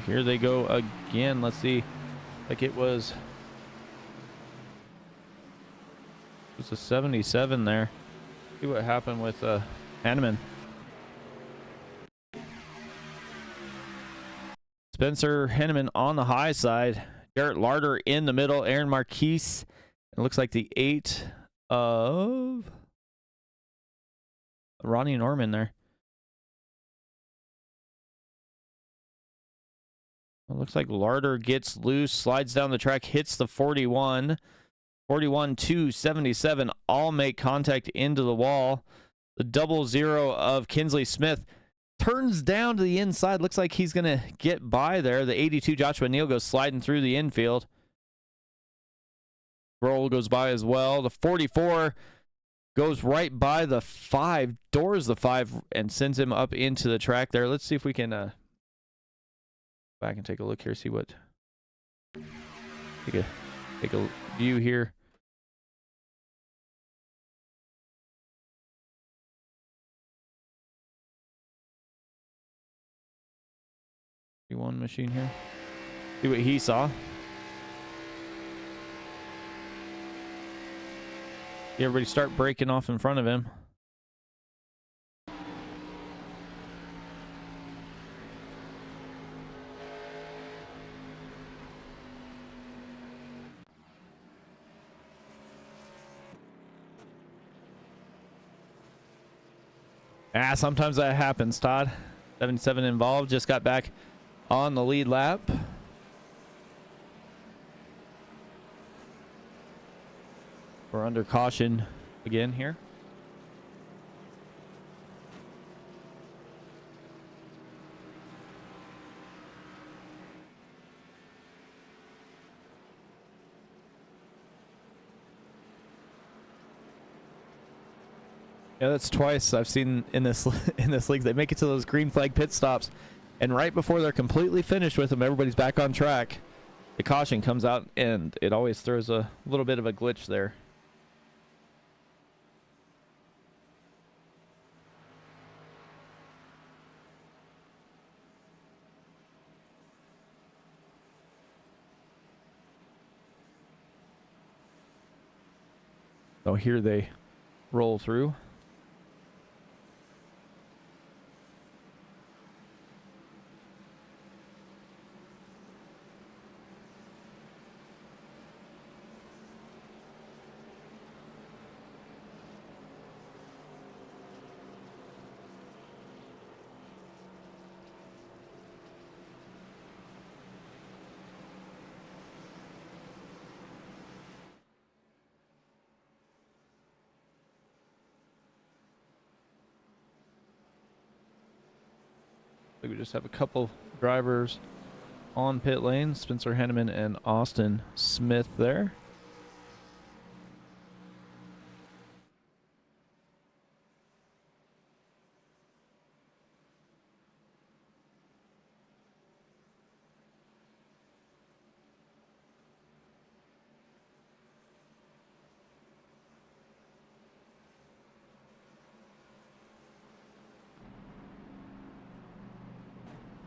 Here they go again. Let's see. Like it was It's a 77 there. See what happened with Hanneman. Spencer Henneman on the high side. Garrett Larder in the middle. Aaron Marquise. It looks like the 8 of Ronnie Norman there. It looks like Larder gets loose, slides down the track, hits the 41. 41 to 77. All make contact into the wall. The 00 of Kinsley Smith turns down to the inside. Looks like he's going to get by there. The 82 Joshua Neal goes sliding through the infield. Roll goes by as well. The 44 goes right by the 5, doors the 5, and sends him up into the track there. Let's see if we can back and take a look here, see what. Take a view here. One machine here. See what he saw. Everybody start breaking off in front of him. Sometimes that happens, Todd. 77 involved, just got back on the lead lap. We're under caution again here. Yeah, that's twice I've seen in this league. They make it to those green flag pit stops, and right before they're completely finished with them, everybody's back on track. The caution comes out, and it always throws a little bit of a glitch there. So here they roll through. We just have a couple drivers on pit lane. Spencer Henneman and Austin Smith there.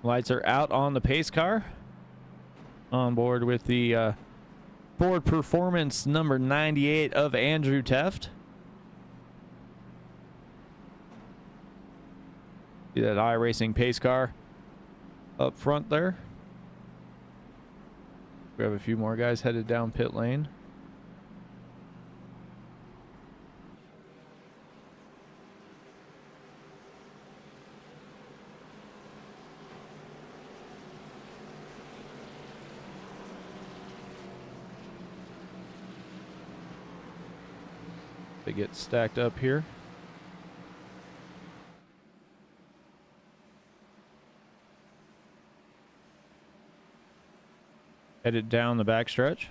Lights are out on the pace car. On board with the Ford Performance number 98 of Andrew Teft. See that Iracing pace car up front there. We have a few more guys headed down pit lane. They get stacked up here. Headed down the backstretch.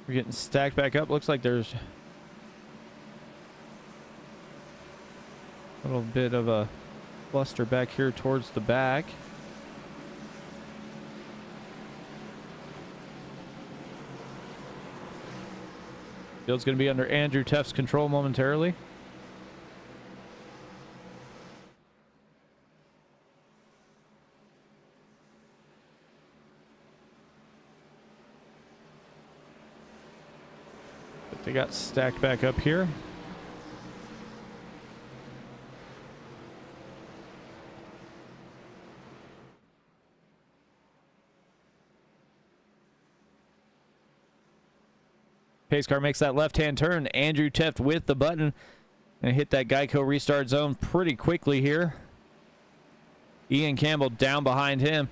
We're getting stacked back up. Looks like there's a little bit of a cluster back here towards the back. Field's going to be under Andrew Teff's control momentarily. But they got stacked back up here. Pace car makes that left-hand turn. Andrew Teff with the button and hit that Geico restart zone pretty quickly here. Ian Campbell down behind him.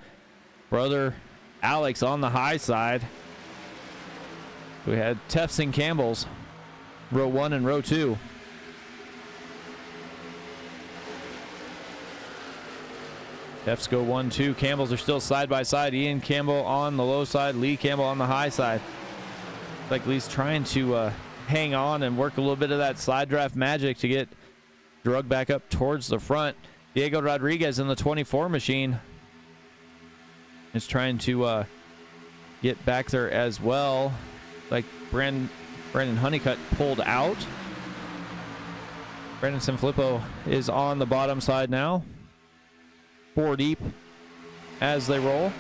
Brother Alex on the high side. We had Teff's and Campbell's row 1 and row 2. Teff's go 1-2. Campbell's are still side by side. Ian Campbell on the low side. Lee Campbell on the high side. Like Lee's trying to hang on and work a little bit of that slide draft magic to get drug back up towards the front. Diego Rodriguez in the 24 machine is trying to get back there as well. Like Brandon Honeycutt pulled out. Brandon Sanfilippo is on the bottom side now. 4 deep as they roll.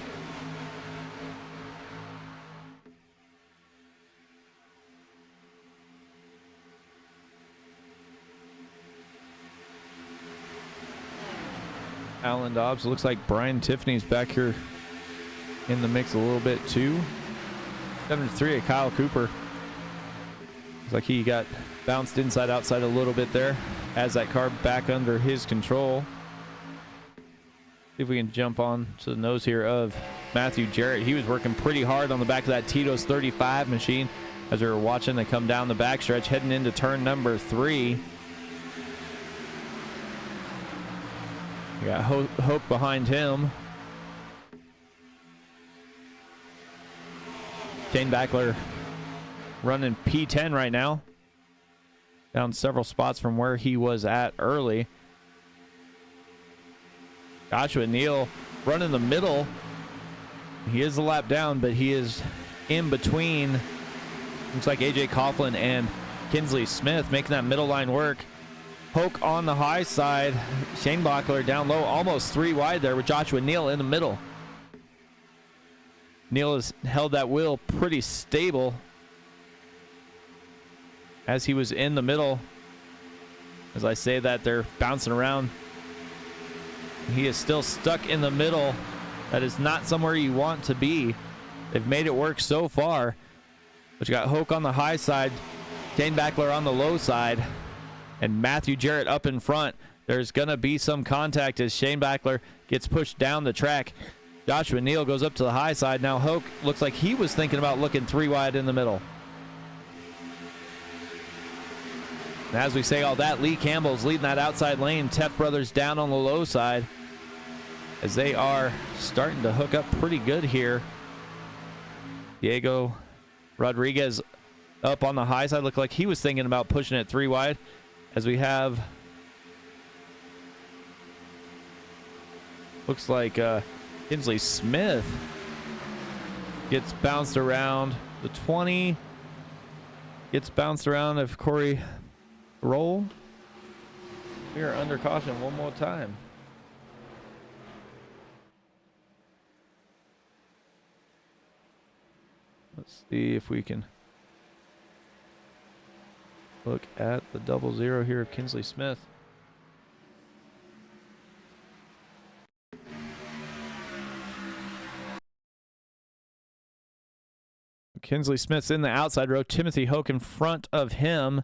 Alan Dobbs. Looks like Brian Tiffany's back here in the mix a little bit too. 7-3 at Kyle Cooper. Looks like he got bounced inside outside a little bit there. Has that car back under his control. See if we can jump on to the nose here of Matthew Jarrett. He was working pretty hard on the back of that Tito's 35 machine as we were watching it come down the backstretch heading into turn number 3. We got Hope behind him. Shane Backler running P10 right now. Down several spots from where he was at early. Joshua Neal running the middle. He is a lap down, but he is in between. Looks like AJ Coughlin and Kinsley Smith making that middle line work. Hoke on the high side. Shane Backler down low, almost 3 wide there with Joshua Neal in the middle. Neal has held that wheel pretty stable as he was in the middle. As I say that, they're bouncing around. He is still stuck in the middle. That is not somewhere you want to be. They've made it work so far. But you got Hoke on the high side, Shane Backler on the low side, and Matthew Jarrett up in front. There's going to be some contact as Shane Backler gets pushed down the track. Joshua Neal goes up to the high side. Now Hoke looks like he was thinking about looking 3 wide in the middle. And as we say all that, Lee Campbell's leading that outside lane. Teff Brothers down on the low side as they are starting to hook up pretty good here. Diego Rodriguez up on the high side. Looked like he was thinking about pushing it 3 wide. As we have, looks like Kinsley Smith gets bounced around. The 20 gets bounced around of Corey Roll. We are under caution one more time. Let's see if we can look at the 00 here of Kinsley Smith. Kinsley Smith's in the outside row. Timothy Hoke in front of him.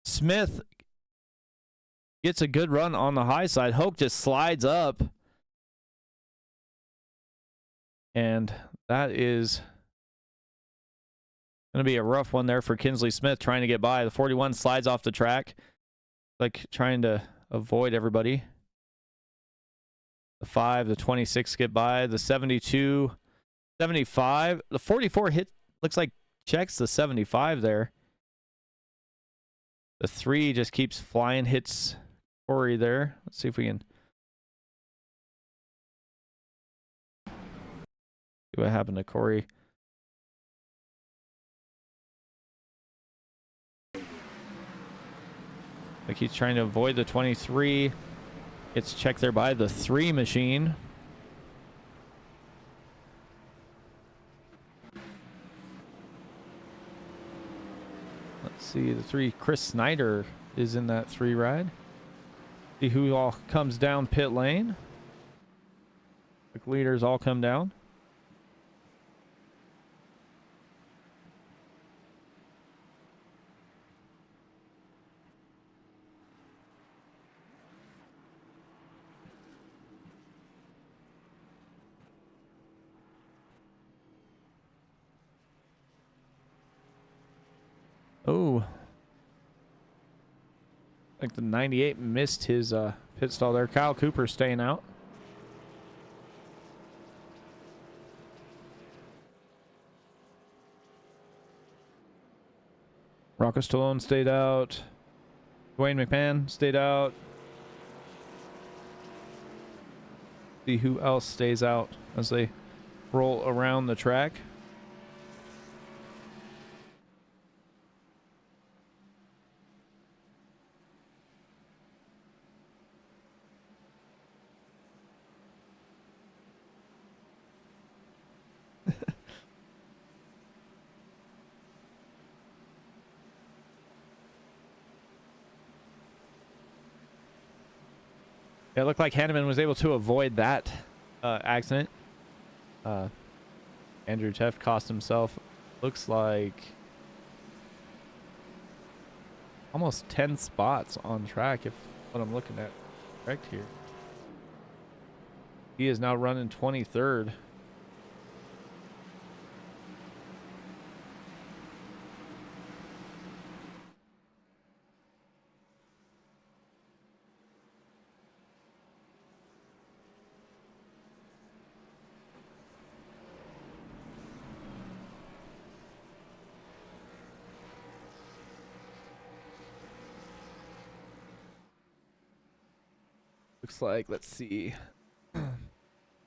Smith gets a good run on the high side. Hoke just slides up. And that is going to be a rough one there for Kinsley Smith trying to get by. The 41 slides off the track, like trying to avoid everybody. The 5, the 26 get by. The 72, 75. The 44 hit, looks like checks the 75 there. The 3 just keeps flying, hits Corey there. Let's see if we can see what happened to Corey. Like he's trying to avoid the 23. Gets checked there by the 3 machine. Let's see, the 3, Chris Snyder is in that 3 ride. See who all comes down pit lane. The leaders all come down. Oh, like the 98 missed his pit stall there. Kyle Cooper staying out. Rocco Stallone stayed out. Dwayne McMahon stayed out. See who else stays out as they roll around the track. Yeah, it looked like Hanneman was able to avoid that accident. Andrew Teft cost himself, looks like, almost 10 spots on track, if what I'm looking at correct here. He is now running 23rd. Looks like, let's see.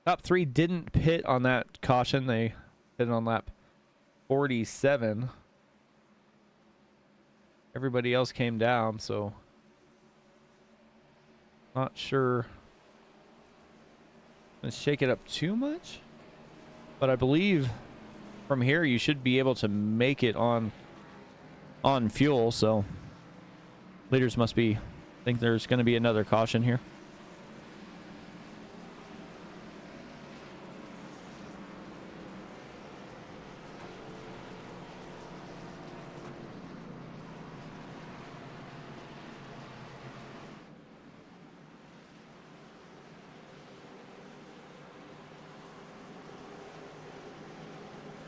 Top 3 didn't pit on that caution. They hit on lap 47. Everybody else came down, so not sure. Let's shake it up too much. But I believe from here you should be able to make it on fuel, so leaders must be think there's going to be another caution here.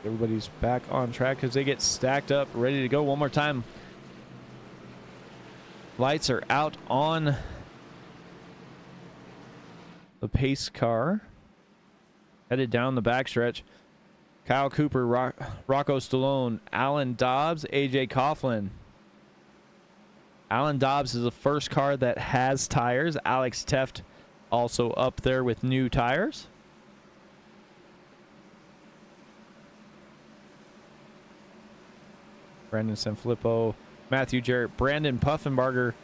Everybody's back on track because they get stacked up, ready to go one more time. Lights are out on the pace car. Headed down the backstretch. Kyle Cooper, Rocco Stallone, Alan Dobbs, AJ Coughlin. Alan Dobbs is the first car that has tires. Alex Teft also up there with new tires. Brandon Sanfilippo, Matthew Jarrett, Brandon Puffenbarger,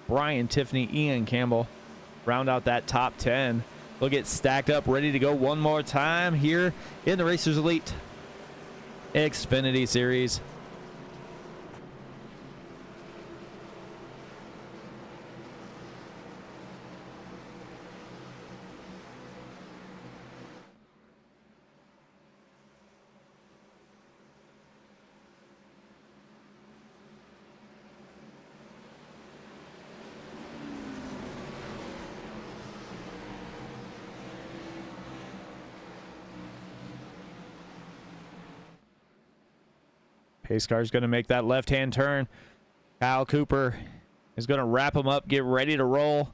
Brian Tiffany, Ian Campbell round out that top 10. They'll get stacked up, ready to go one more time here in the Racers Elite Xfinity Series. Pace car is going to make that left-hand turn. Kyle Cooper is going to wrap him up, get ready to roll.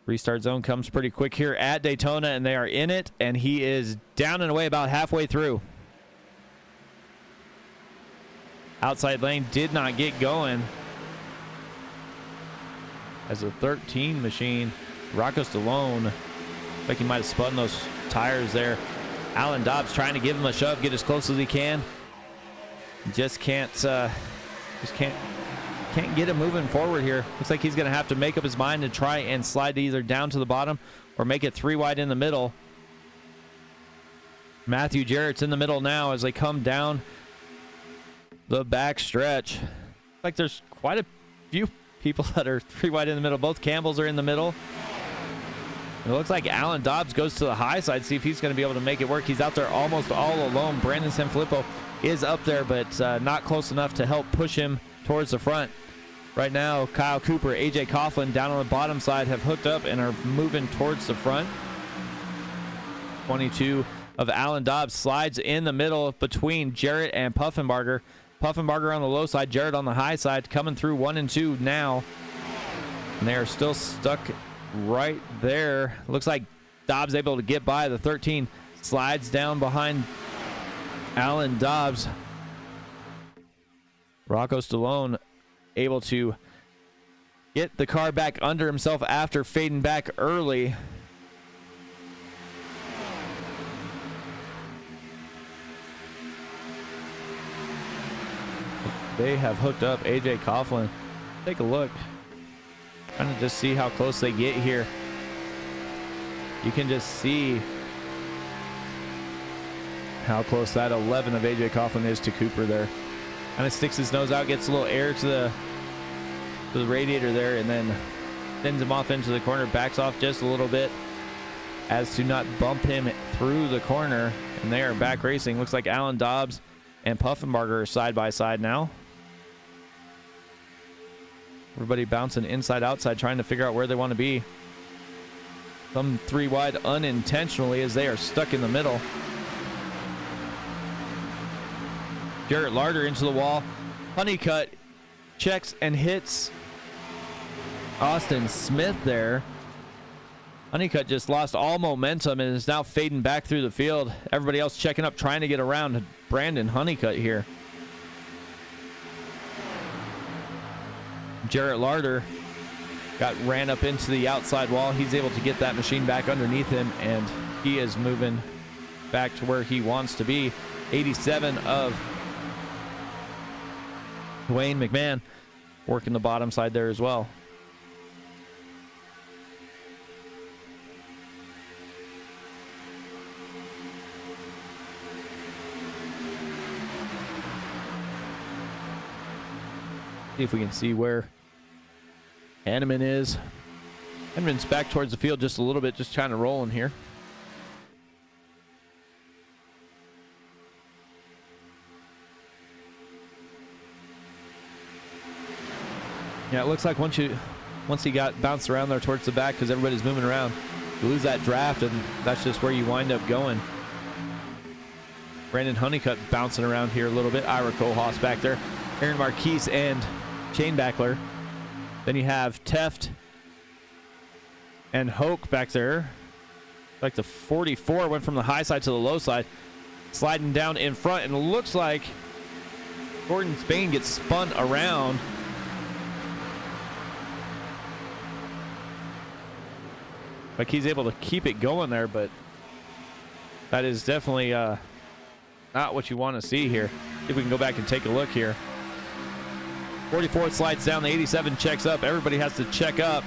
Restart zone comes pretty quick here at Daytona, and they are in it, and he is down and away about halfway through. Outside lane did not get going. As a 13 machine, Rocco Stallone, I think he might have spun those tires there. Alan Dobbs trying to give him a shove, get as close as he can. Just can't can't get him moving forward here. Looks like he's going to have to make up his mind to try and slide either down to the bottom or make it 3 wide in the middle. Matthew Jarrett's in the middle now as they come down the back stretch. Like there's quite a few people that are 3 wide in the middle. Both Campbells are in the middle. It looks like Alan Dobbs goes to the high side, see if he's going to be able to make it work. He's out there almost all alone. Brandon Sanfilippo is up there, but not close enough to help push him towards the front. Right now, Kyle Cooper, AJ Coughlin down on the bottom side have hooked up and are moving towards the front. 22 of Alan Dobbs slides in the middle between Jarrett and Puffenbarger. Puffenbarger on the low side, Jarrett on the high side, coming through 1 and 2 now. And they are still stuck right there. Looks like Dobbs able to get by. The 13 slides down behind Alan Dobbs. Rocco Stallone able to get the car back under himself after fading back early. They have hooked up AJ Coughlin. Take a look. Trying to just see how close they get here. You can just see how close that 11 of AJ Coughlin is to Cooper there. Kind of sticks his nose out, gets a little air to the radiator there, and then sends him off into the corner, backs off just a little bit as to not bump him through the corner, and they are back racing. Looks like Alan Dobbs and Puffenbarger are side by side now. Everybody bouncing inside outside, trying to figure out where they want to be. Some 3 wide unintentionally as they are stuck in the middle. Jarrett Larder into the wall. Honeycutt checks and hits Austin Smith there. Honeycutt just lost all momentum and is now fading back through the field. Everybody else checking up, trying to get around Brandon Honeycutt here. Jarrett Larder ran up into the outside wall. He's able to get that machine back underneath him, and he is moving back to where he wants to be. 87 of Dwayne McMahon working the bottom side there as well. See if we can see where Hanneman is. Hanneman's back towards the field just a little bit, just trying to roll in here. Yeah, it looks like once he got bounced around there towards the back, because everybody's moving around, you lose that draft, and that's just where you wind up going. Brandon Honeycutt bouncing around here a little bit. Ira Kohlhaas back there. Aaron Marquise and Shane Backler. Then you have Teft and Hoke back there. Like the 44 went from the high side to the low side, sliding down in front, and it looks like Gordon Spain gets spun around. Like he's able to keep it going there, but that is definitely not what you want to see here. If we can go back and take a look here. 44 slides down, the 87 checks up. Everybody has to check up.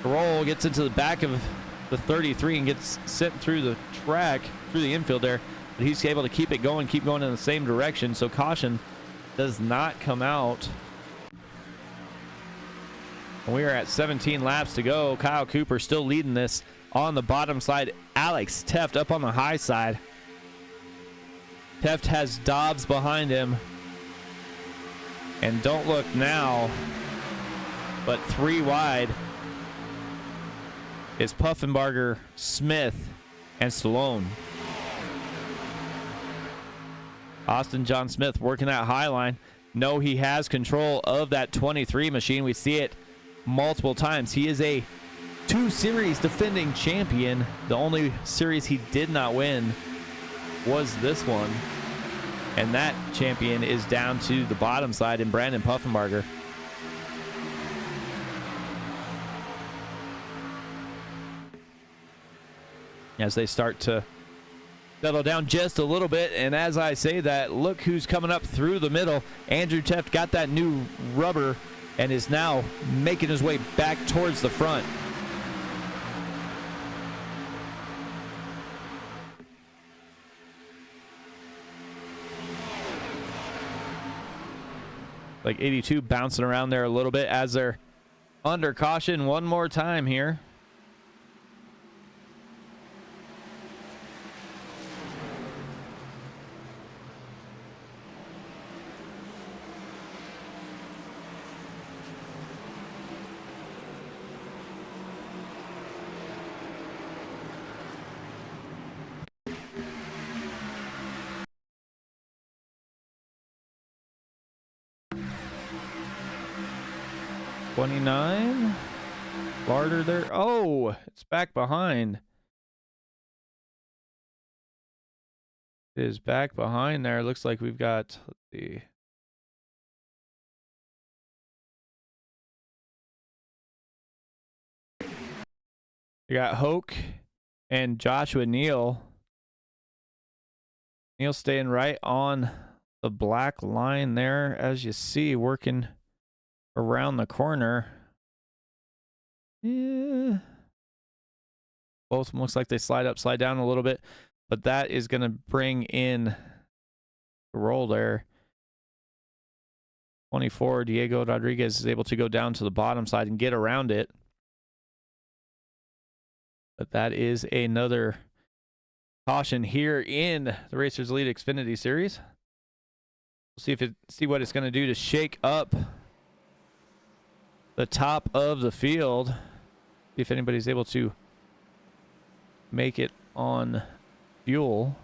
Roll gets into the back of the 33 and gets sent through the track, through the infield there. But he's able to keep it going, keep going in the same direction. So caution does not come out. And we are at 17 laps to go. Kyle Cooper still leading this on the bottom side. Alex Teft up on the high side. Teft has Dobbs behind him. And don't look now, but 3 wide is Puffenbarger, Smith, and Stallone. Austin John Smith working that high line. No, he has control of that 23 machine. We see it multiple times. He is a 2-series defending champion. The only series he did not win was this one. And that champion is down to the bottom side in Brandon Puffenbarger. As they start to settle down just a little bit. And as I say that, look who's coming up through the middle. Andrew Teft got that new rubber and is now making his way back towards the front. Like 82 bouncing around there a little bit as they're under caution one more time here. '29 Barter there. Oh, it's back behind. It is back behind there. Looks like we've got, let's see. We got Hoke and Joshua Neal. Neal staying right on the black line there, as you see, working around the corner. Yeah. Both of them looks like they slide up, slide down a little bit, but that is going to bring in the roll there. 24, Diego Rodriguez is able to go down to the bottom side and get around it. But that is another caution here in the Racers Elite Xfinity Series. We'll see what it's going to do to shake up the top of the field. See if anybody's able to make it on fuel.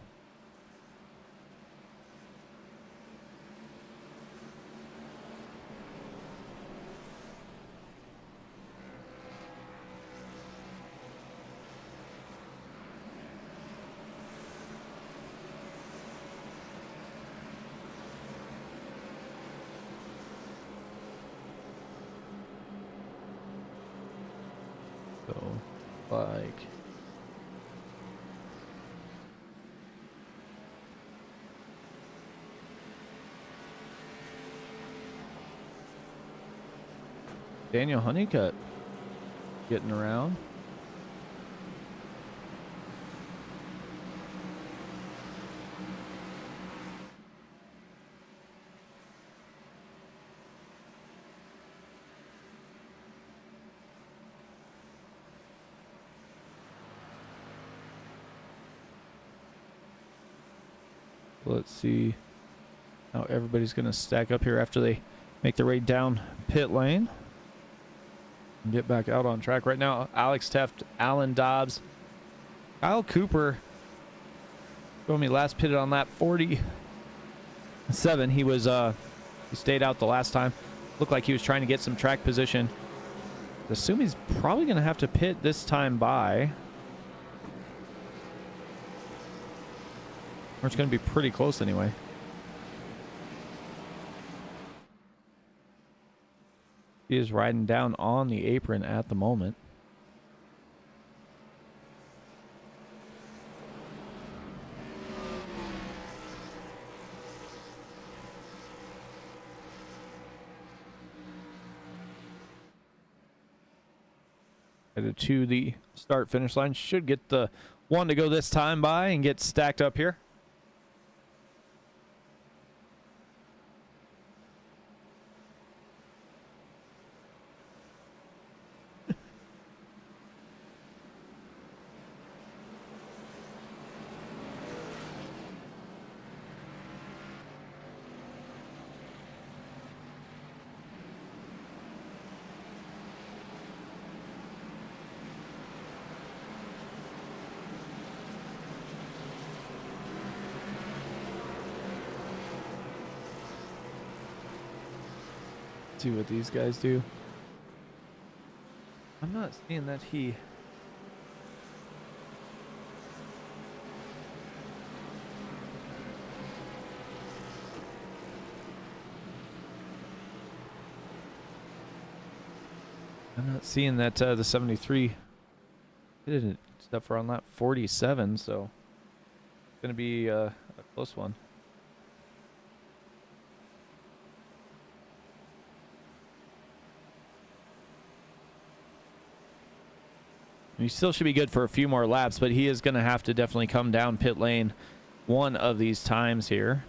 Like Daniel Honeycutt getting around. Let's see how everybody's going to stack up here after they make their way down pit lane and get back out on track. Right now, Alex Teft, Alan Dobbs, Kyle Cooper. When we last pitted on lap 47, he stayed out the last time. Looked like he was trying to get some track position. I assume he's probably going to have to pit this time by. Or it's going to be pretty close anyway. He is riding down on the apron at the moment. Headed to the start finish line. Should get the one to go this time by and get stacked up here. See what these guys do. I'm not seeing that he... I'm not seeing that the 73 didn't except for on lap 47, so going to be a close one. He still should be good for a few more laps, but he is going to have to definitely come down pit lane one of these times here.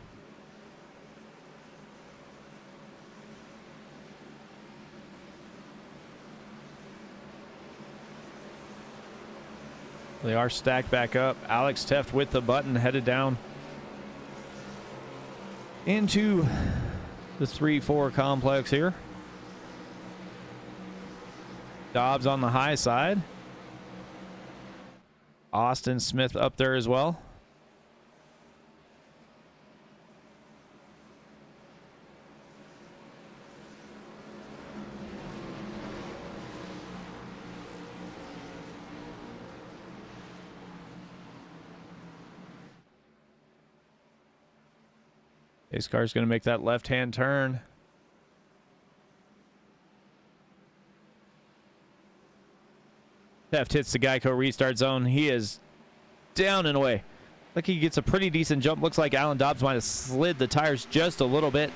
They are stacked back up. Alex Teft with the button headed down into the 3-4 complex here. Dobbs on the high side. Austin Smith up there as well. Pace car's going to make that left-hand turn. Teft hits the Geico restart zone. He is down and away. Look, he gets a pretty decent jump. Looks like Alan Dobbs might have slid the tires just a little bit.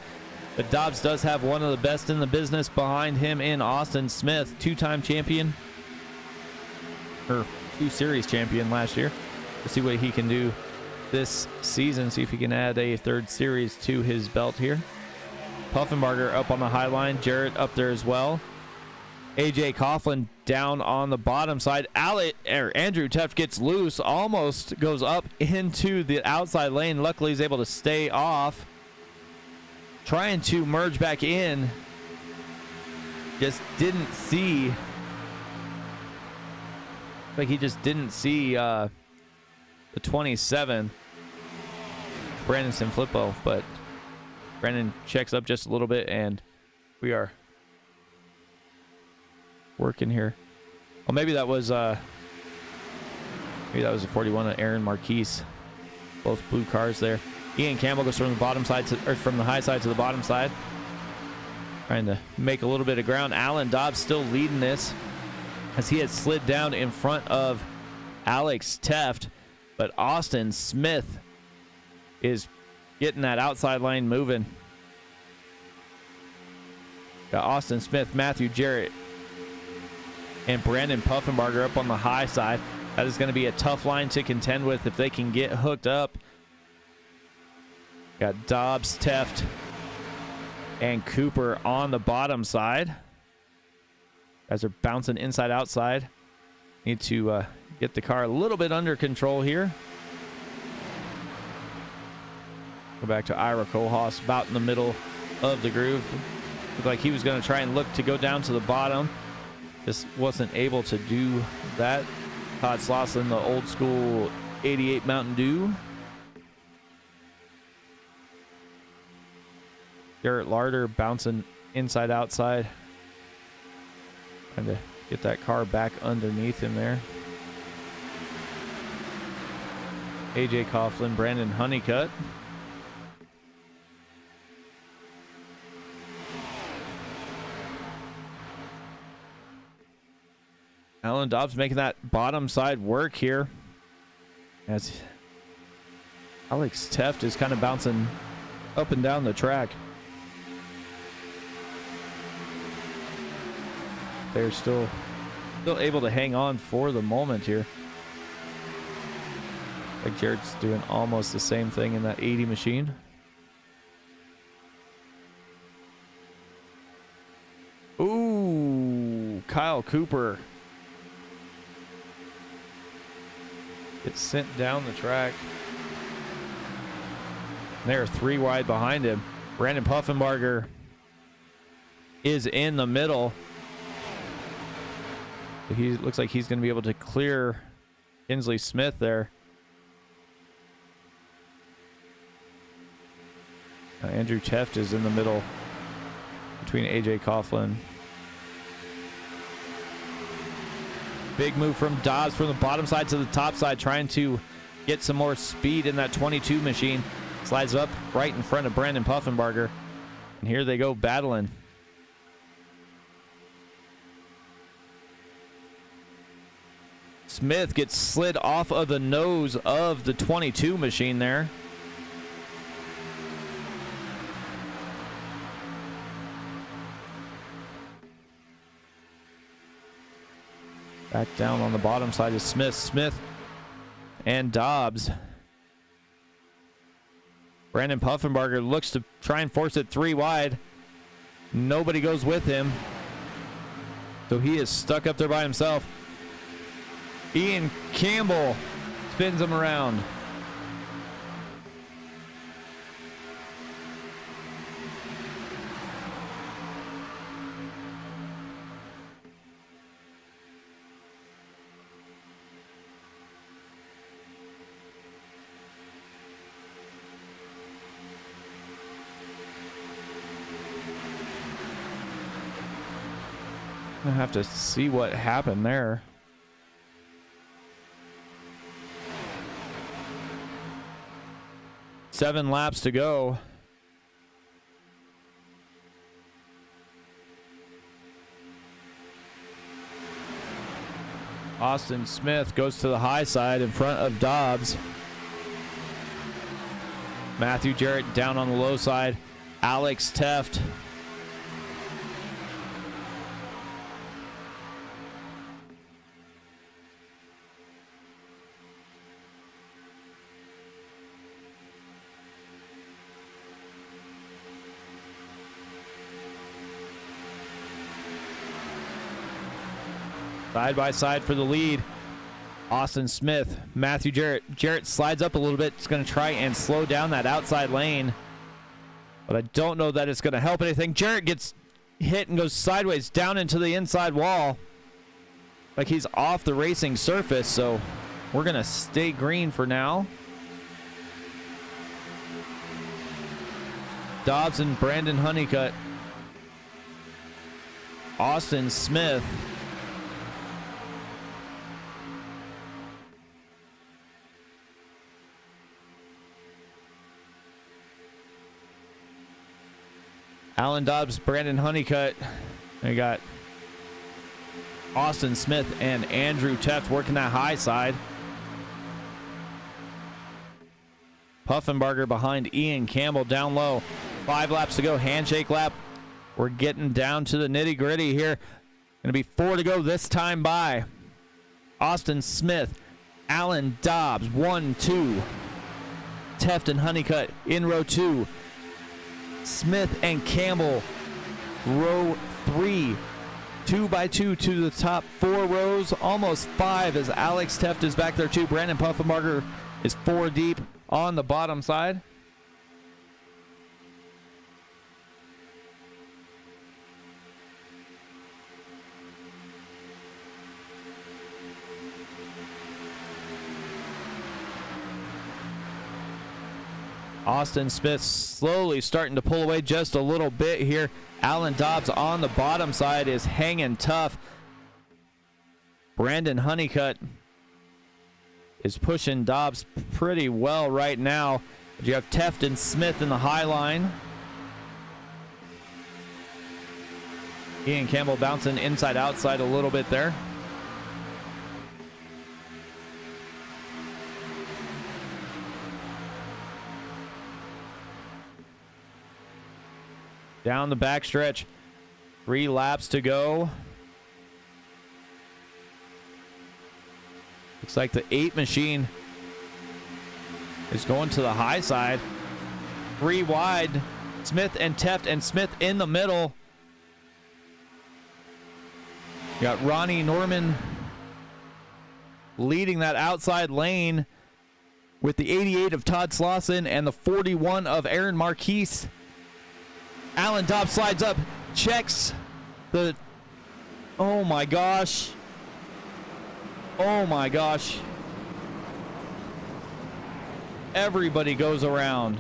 But Dobbs does have one of the best in the business behind him in Austin Smith, two-time champion. Or 2 series champion last year. We'll see what he can do this season. See if he can add a 3rd series to his belt here. Puffenbarger up on the high line. Jarrett up there as well. AJ Coughlin down on the bottom side. Andrew Teft gets loose, almost goes up into the outside lane. Luckily, he's able to stay off. Trying to merge back in. Just didn't see. Like he just didn't see the 27. Brandon Sanfilippo, but Brandon checks up just a little bit, and we are working here. Well, maybe that was a 41 of Aaron Marquise. Both blue cars there. Ian Campbell goes from the bottom side to, or from the high side to the bottom side, trying to make a little bit of ground. Alan Dobbs still leading this as he had slid down in front of Alex Teft, but Austin Smith is getting that outside line moving. Got Austin Smith, Matthew Jarrett, and Brandon Puffenbarger up on the high side. That is going to be a tough line to contend with if they can get hooked up. Got Dobbs, Teft, and Cooper on the bottom side. Guys are bouncing inside outside. Need to get the car a little bit under control here. Go back to Ira Kohlhaas about in the middle of the groove. Looked like he was going to try and look to go down to the bottom. Just wasn't able to do that. Todd Slauson, the old school 88 Mountain Dew. Garrett Larder bouncing inside outside. Trying to get that car back underneath him there. AJ Coughlin, Brandon Honeycutt. Alan Dobbs making that bottom side work here, as Alex Teft is kind of bouncing up and down the track. They're still able to hang on for the moment here. Like Jarrett's doing almost the same thing in that 80 machine. Ooh, Kyle Cooper gets sent down the track. They're 3 wide behind him. Brandon Puffenbarger is in the middle. He looks like he's going to be able to clear Kinsley Smith there. Andrew Teft is in the middle between AJ Coughlin. Big move from Dobbs from the bottom side to the top side, trying to get some more speed in that 22 machine. Slides up right in front of Brandon Puffenbarger. And here they go battling. Smith gets slid off of the nose of the 22 machine there. Back down on the bottom side is Smith. Smith and Dobbs. Brandon Puffenbarger looks to try and force it 3 wide. Nobody goes with him. So he is stuck up there by himself. Ian Campbell spins him around. I have to see what happened there. Seven laps to go. Austin Smith goes to the high side in front of Dobbs. Matthew Jarrett down on the low side. Alex Teft. Side by side for the lead. Austin Smith, Matthew Jarrett. Jarrett slides up a little bit. It's going to try and slow down that outside lane. But I don't know that it's going to help anything. Jarrett gets hit and goes sideways down into the inside wall. Like he's off the racing surface. So we're going to stay green for now. Dobbs and Brandon Honeycutt. Austin Smith. Alan Dobbs, Brandon Honeycutt. We got Austin Smith and Andrew Teft working that high side. Puffenbarger behind Ian Campbell down low. 5 laps to go. Handshake lap. We're getting down to the nitty gritty here. Going to be 4 to go this time by. Austin Smith, Alan Dobbs, 1, 2. Teft and Honeycutt in row 2. Smith and Campbell, row 3. 2 by 2 to the top 4 rows, almost 5 as Alex Teft is back there too. Brandon Puffenbarger is 4 deep on the bottom side. Austin Smith slowly starting to pull away just a little bit here. Alan Dobbs on the bottom side is hanging tough. Brandon Honeycutt is pushing Dobbs pretty well right now. You have Teft and Smith in the high line. Ian Campbell bouncing inside outside a little bit there. Down the backstretch, 3 laps to go. Looks like the 8 machine is going to the high side. 3 wide, Smith and Teft, and Smith in the middle. You got Ronnie Norman leading that outside lane with the 88 of Todd Slauson and the 41 of Aaron Marquise. Alan Dobbs slides up, checks the... Oh my gosh. Oh my gosh. Everybody goes around.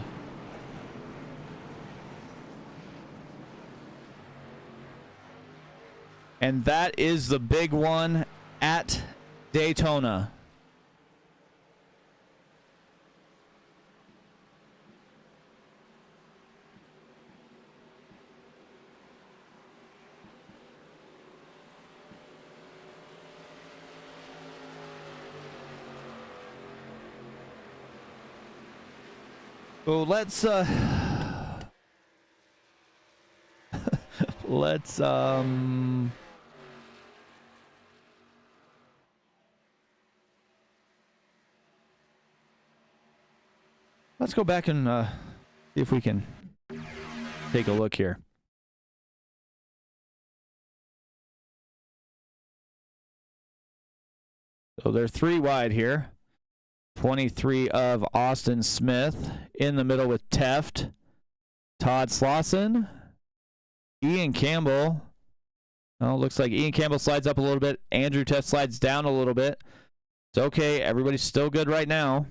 And that is the big one at Daytona. So let's let's go back and see if we can take a look here. So they're 3 wide here. 23 of Austin Smith in the middle with Teft, Todd Slauson, Ian Campbell. Oh, looks like Ian Campbell slides up a little bit. Andrew Teft slides down a little bit. It's okay. Everybody's still good right now.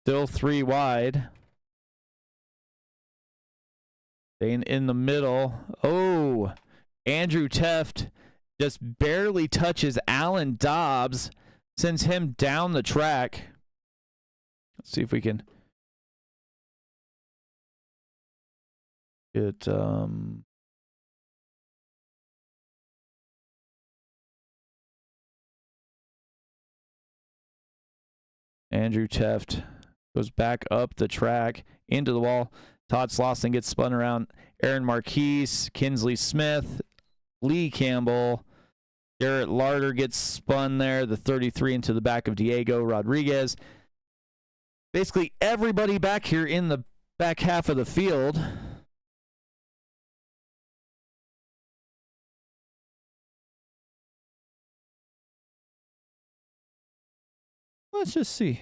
Still 3 wide. Staying in the middle. Oh, Andrew Teft just barely touches Alan Dobbs, sends him down the track. Let's see if we can get Andrew Teft goes back up the track into the wall. Todd Slauson gets spun around. Aaron Marquise, Kinsley Smith, Lee Campbell, Garrett Larder gets spun there, the 33 into the back of Diego Rodriguez. Basically everybody back here in the back half of the field. Let's just see.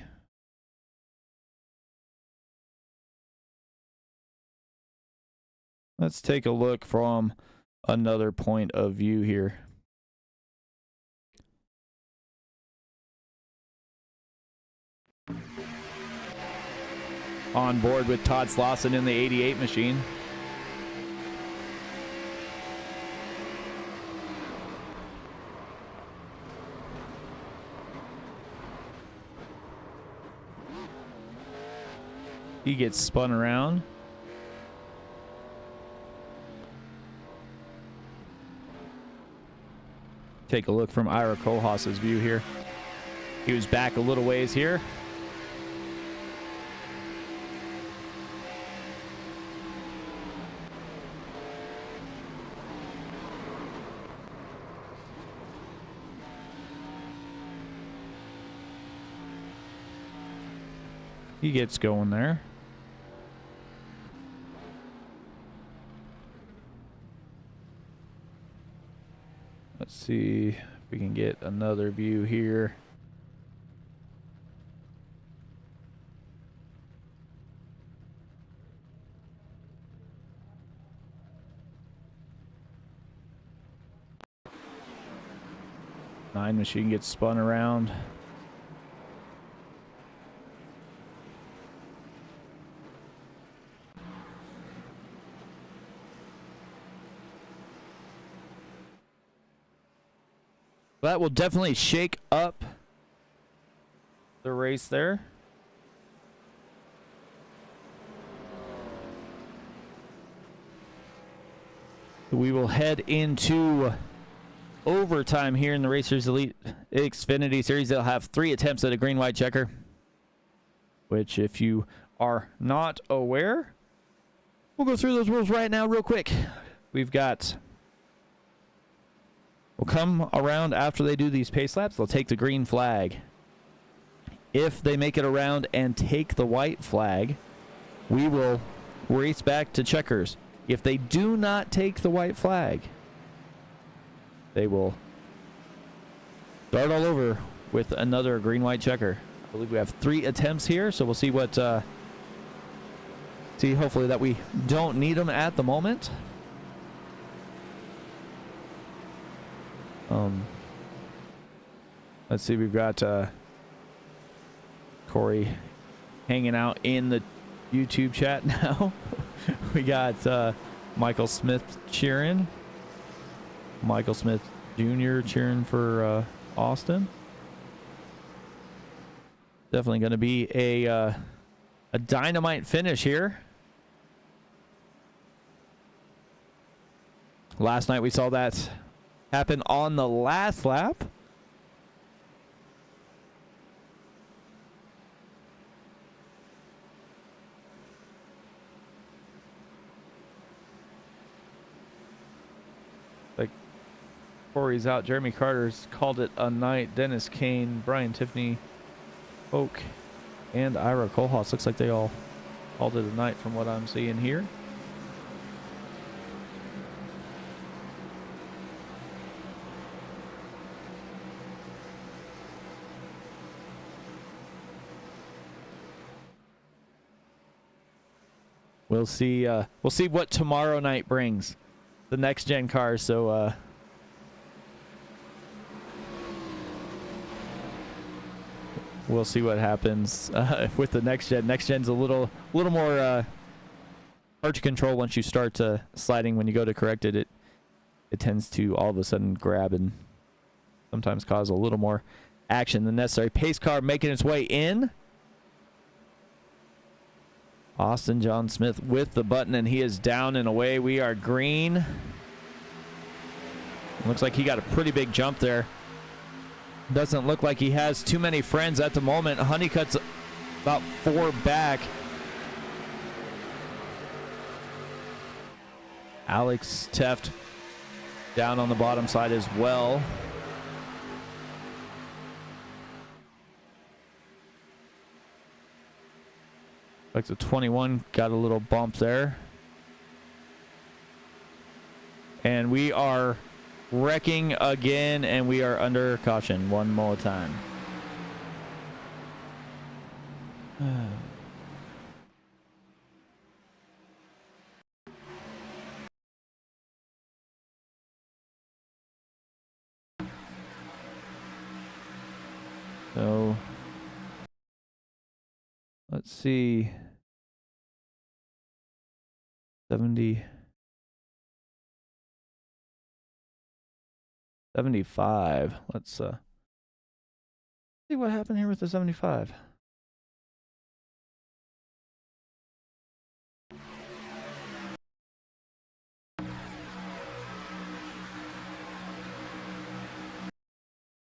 Let's take a look from another point of view here. On board with Todd Slauson in the 88 machine. He gets spun around. Take a look from Ira Kohas's view here. He was back a little ways here. He gets going there. Let's see if we can get another view here. Nine machine gets spun around. That will definitely shake up the race there. We will head into overtime here in the Racers Elite Xfinity Series. They'll have 3 attempts at a green-white checker, which, if you are not aware, we'll go through those rules right now real quick. We've got... We'll come around after they do these pace laps. They'll take the green flag. If they make it around and take the white flag, we will race back to checkers. If they do not take the white flag, they will start all over with another green-white checker. I believe we have 3 attempts here, so we'll see what... see, hopefully, that we don't need them at the moment. Let's see, we've got Corey hanging out in the YouTube chat now. We got Michael Smith cheering. Michael Smith Jr. cheering for Austin. Definitely going to be a dynamite finish here. Last night we saw that happen on the last lap. Like Corey's out. Jeremy Carter's called it a night. Dennis Kane, Brian Tiffany, Oak, and Ira Kohlhaas. Looks like they all called it a night from what I'm seeing here. We'll see what tomorrow night brings. The next gen car, so we'll see what happens with the next gen. Next gen's a little more hard to control once you start sliding. When you go to correct it, it tends to all of a sudden grab and sometimes cause a little more action than necessary. Pace car making its way in. Austin John Smith with the button, and he is down and away. We are green. Looks like he got a pretty big jump there. Doesn't look like he has too many friends at the moment. Honeycutt's about 4 back. Alex Teft down on the bottom side as well. Like the 21 got a little bump there. And we are wrecking again, and we are under caution one more time. So let's see. 75. Let's see what happened here with the 75.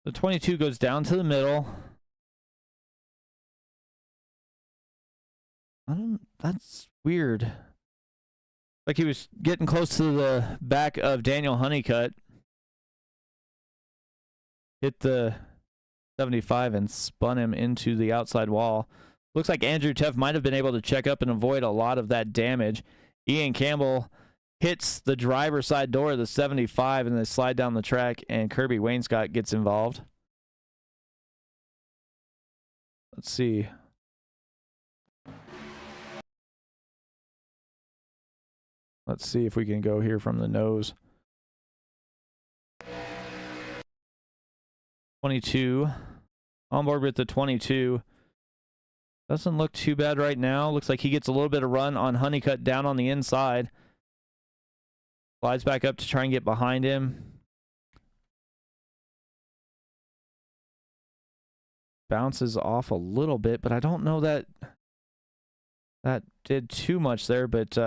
The 22 goes down to the middle. That's weird. Like he was getting close to the back of Daniel Honeycutt. Hit the 75 and spun him into the outside wall. Looks like Andrew Teff might have been able to check up and avoid a lot of that damage. Ian Campbell hits the driver's side door of the 75 and they slide down the track, and Kirby Wainscott gets involved. Let's see. Let's see if we can go here from the nose. 22. On board with the 22. Doesn't look too bad right now. Looks like he gets a little bit of run on Honeycutt down on the inside. Slides back up to try and get behind him. Bounces off a little bit, but I don't know that did too much there, but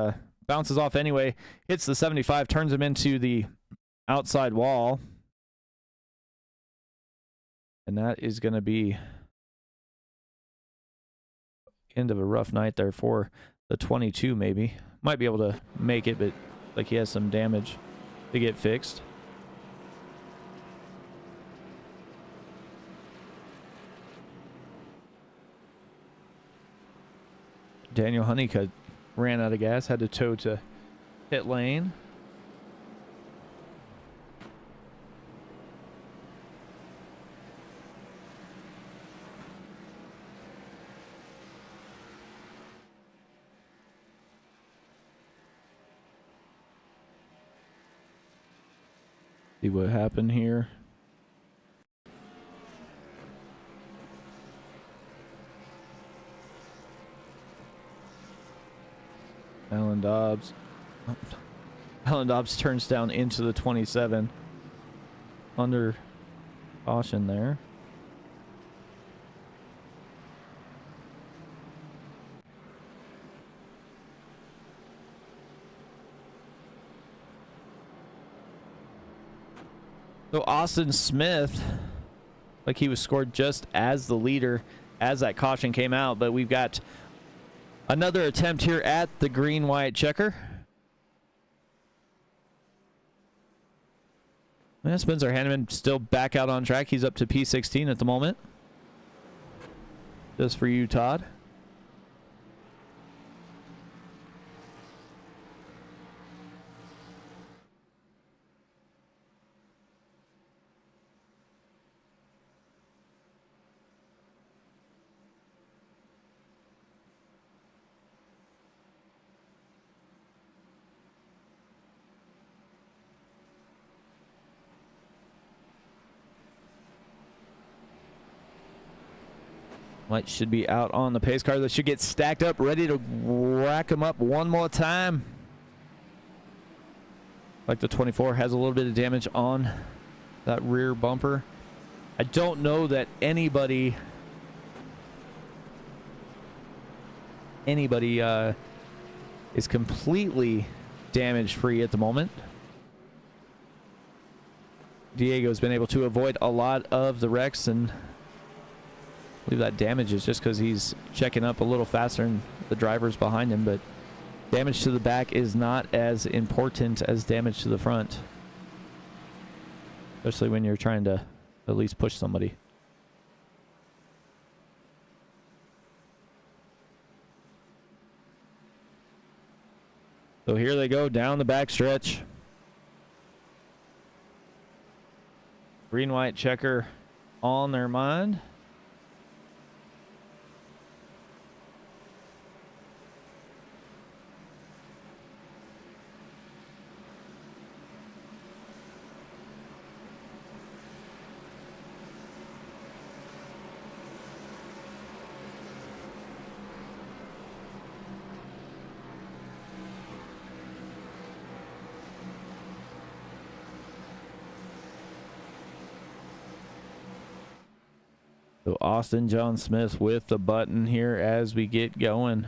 bounces off anyway. Hits the 75, turns him into the outside wall. And that is going to be end of a rough night there for the 22 maybe. Might be able to make it, but like he has some damage to get fixed. Daniel Honeycutt ran out of gas, had to tow to pit lane. See what happened here. Alan Dobbs. Alan Dobbs turns down into the 27. Under caution there. So Austin Smith, like he was scored just as the leader as that caution came out, but we've got another attempt here at the green-white checker. Yeah, Spencer Hanneman still back out on track. He's up to P16 at the moment. Just for you, Todd. Light should be out on the pace car. That should get stacked up, ready to rack them up one more time. Like the 24 has a little bit of damage on that rear bumper. I don't know that anybody is completely damage free at the moment. Diego's been able to avoid a lot of the wrecks, and I believe that damage is just because he's checking up a little faster than the drivers behind him, but damage to the back is not as important as damage to the front, especially when you're trying to at least push somebody. So here they go down the back stretch. Green-white checker on their mind. So Austin John Smith with the button here as we get going.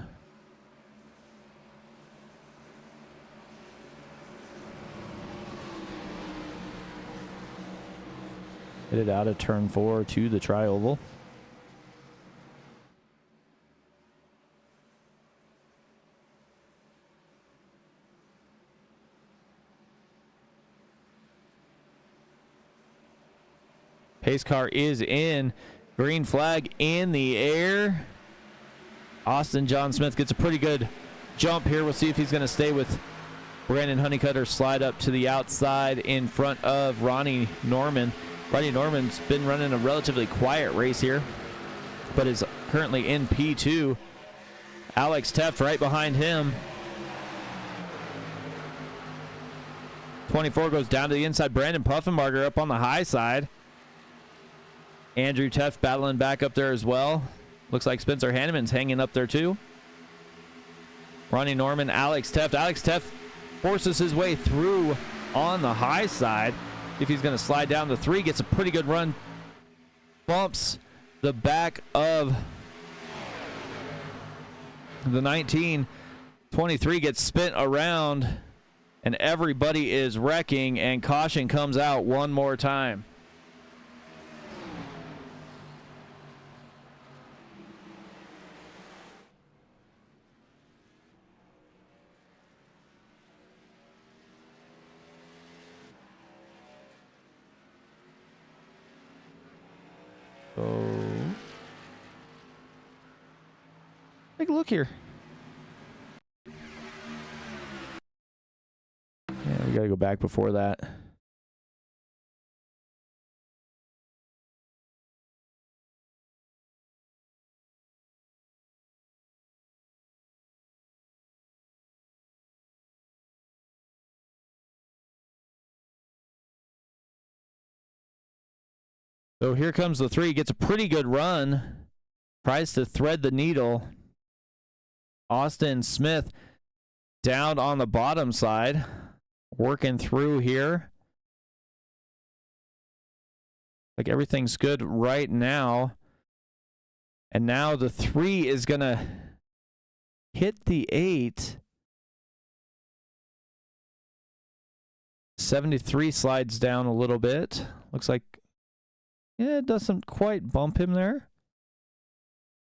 Headed out of turn 4 to the tri-oval. Pace car is in. Green flag in the air. Austin John Smith gets a pretty good jump here. We'll see if he's going to stay with Brandon Honeycutt or slide up to the outside in front of Ronnie Norman. Ronnie Norman's been running a relatively quiet race here, but is currently in P2. Alex Teft right behind him. 24 goes down to the inside. Brandon Puffenbarger up on the high side. Andrew Teft battling back up there as well. Looks like Spencer Hanneman's hanging up there too. Ronnie Norman, Alex Teft. Alex Teft forces his way through on the high side. If he's going to slide down the 3, gets a pretty good run. Bumps the back of the 19. 23 gets spent around, and everybody is wrecking, and caution comes out one more time. So, take a look here. Yeah, we gotta go back before that. So here comes the 3. Gets a pretty good run. Tries to thread the needle. Austin Smith down on the bottom side. Working through here. Like everything's good right now. And now the 3 is going to hit the 8. 73 slides down a little bit. Looks like, yeah, it doesn't quite bump him there.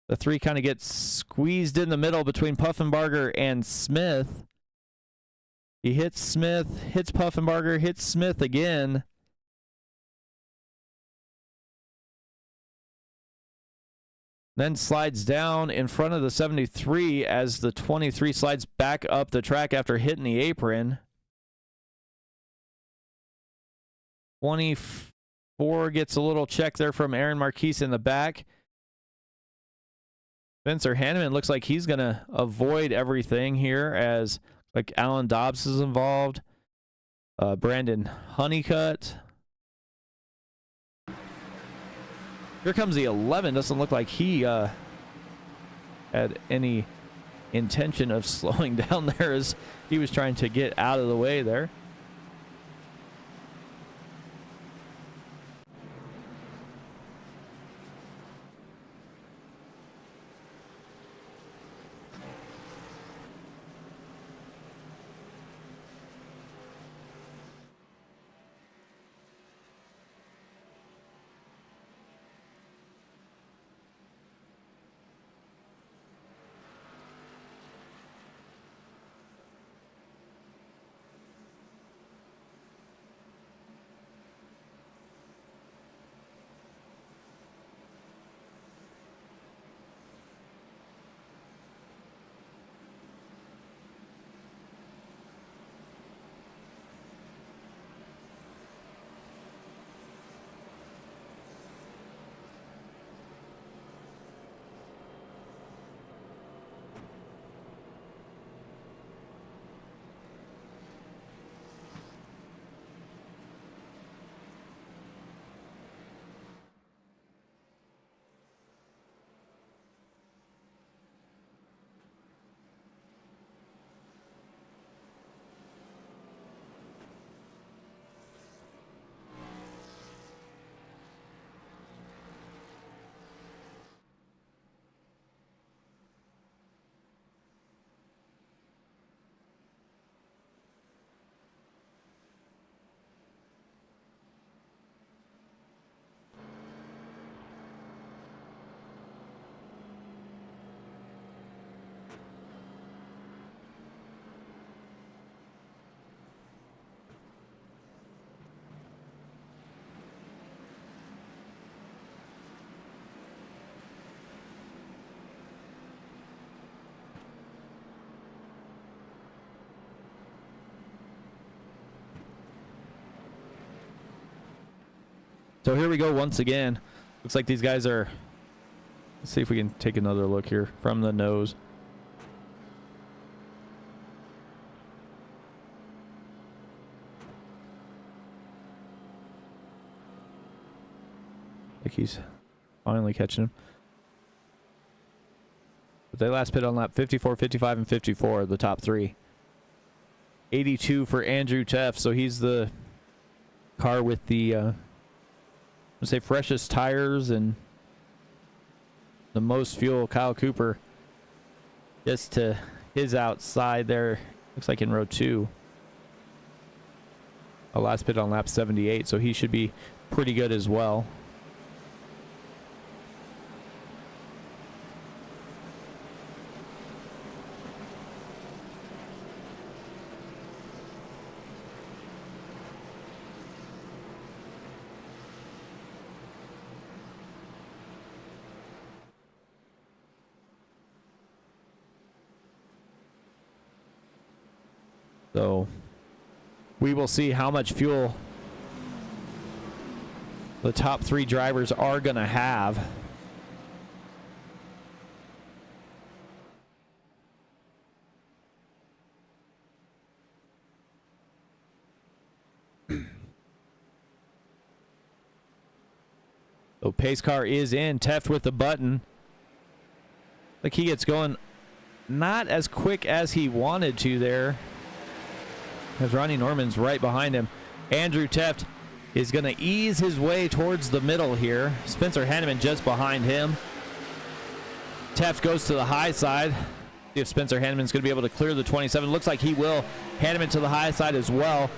The 3 kind of gets squeezed in the middle between Puffenbarger and Smith. He hits Smith, hits Puffenbarger, hits Smith again. Then slides down in front of the 73 as the 23 slides back up the track after hitting the apron. 24 gets a little check there from Aaron Marquise in the back. Spencer Hanneman looks like he's going to avoid everything here as like Alan Dobbs is involved. Brandon Honeycutt. Here comes the 11. Doesn't look like he had any intention of slowing down there as he was trying to get out of the way there. So here we go once again. Looks like these guys are... Let's see if we can take another look here from the nose. Like he's finally catching him. But they last pit on lap 54, 55, and 54, the top three. 82 for Andrew Teff, so he's the car with the... I'd say freshest tires and the most fuel. Kyle Cooper just to his outside there. Looks like in row 2. A last pit on lap 78, so he should be pretty good as well. So we will see how much fuel the top 3 drivers are going to have. So pace car is in. Teft with the button. Like he gets going not as quick as he wanted to there. As Ronnie Norman's right behind him. Andrew Teft is going to ease his way towards the middle here. Spencer Hanneman just behind him. Teft goes to the high side. See if Spencer Hanneman's going to be able to clear the 27. Looks like he will. Hanneman to the high side as well.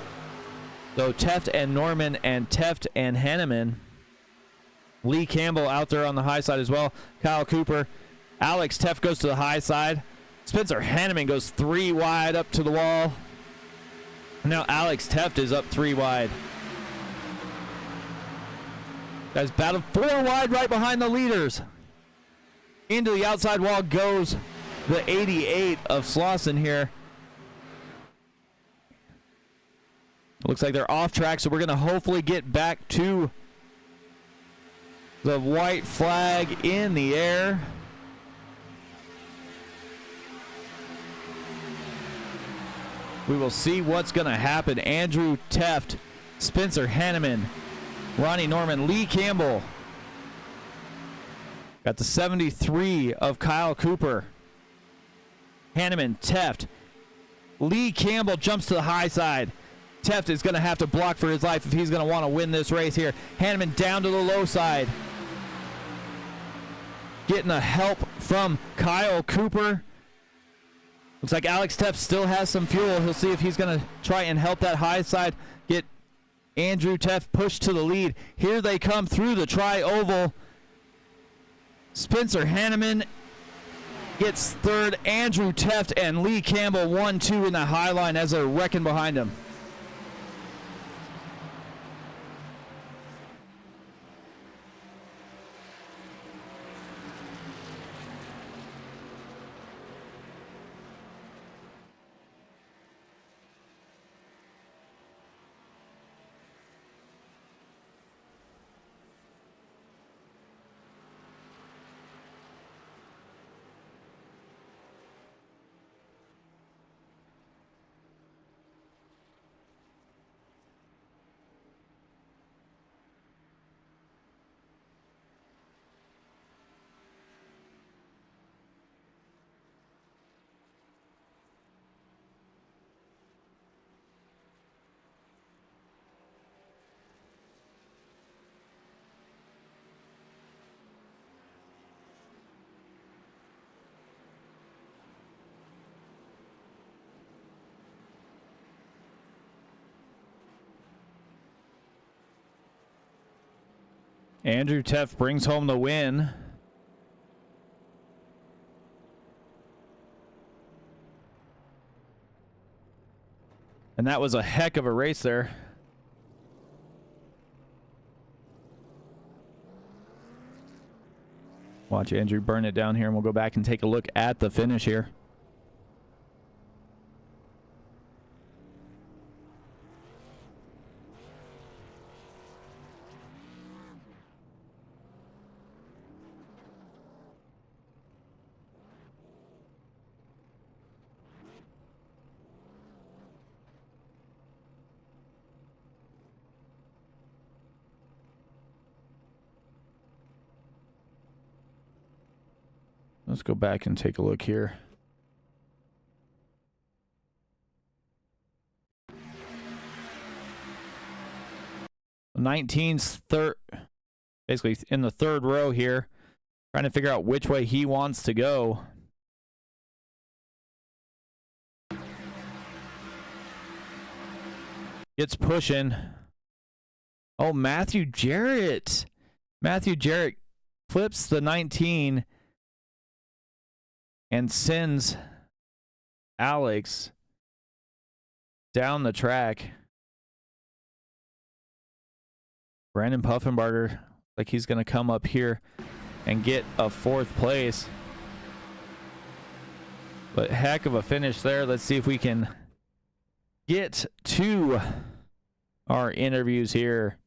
So Teft and Norman and Teft and Hanneman. Lee Campbell out there on the high side as well. Kyle Cooper. Alex Teft goes to the high side. Spencer Hanneman goes 3 wide up to the wall. Now Alex Teft is up 3 wide. Guys battled 4 wide right behind the leaders. Into the outside wall goes the 88 of Slauson here. Looks like they're off track, so we're going to hopefully get back to the white flag in the air. We will see what's going to happen. Andrew Teft, Spencer Hanneman, Ronnie Norman, Lee Campbell. Got the 73 of Kyle Cooper. Hanneman, Teft. Lee Campbell jumps to the high side. Teft is going to have to block for his life if he's going to want to win this race here. Hanneman down to the low side. Getting the help from Kyle Cooper. Looks like Alex Teft still has some fuel. He'll see if he's going to try and help that high side get Andrew Teft pushed to the lead. Here they come through the tri-oval. Spencer Hanneman gets third. Andrew Teft and Lee Campbell 1-2 in the high line as they're wrecking behind him. Andrew Teft brings home the win. And that was a heck of a race there. Watch Andrew burn it down here, and we'll go back and take a look at the finish here. Let's go back and take a look here. The 19's basically in the third row here, trying to figure out which way he wants to go. Gets pushing. Oh, Matthew Jarrett. Matthew Jarrett flips the 19 and sends Alex down the track. Brandon Puffenbarger, like he's going to come up here and get a fourth place. But heck of a finish there. Let's see if we can get to our interviews here.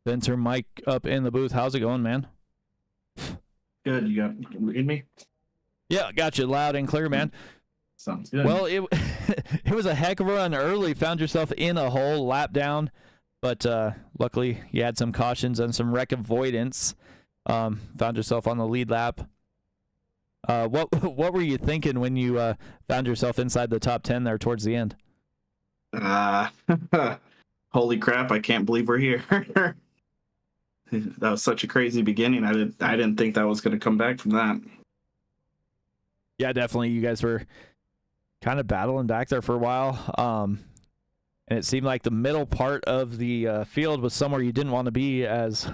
Spencer, Mike up in the booth. How's it going, man? Good. You can read me? Yeah, got you loud and clear, man. Sounds good. Well, it was a heck of a run early. Found yourself in a hole, lap down, but luckily you had some cautions and some wreck avoidance. Found yourself on the lead lap. What were you thinking when you found yourself inside the top 10 there towards the end? Holy crap! I can't believe we're here. That was such a crazy beginning. I didn't think that was going to come back from that. Yeah, definitely. You guys were kind of battling back there for a while. And it seemed like the middle part of the field was somewhere you didn't want to be, as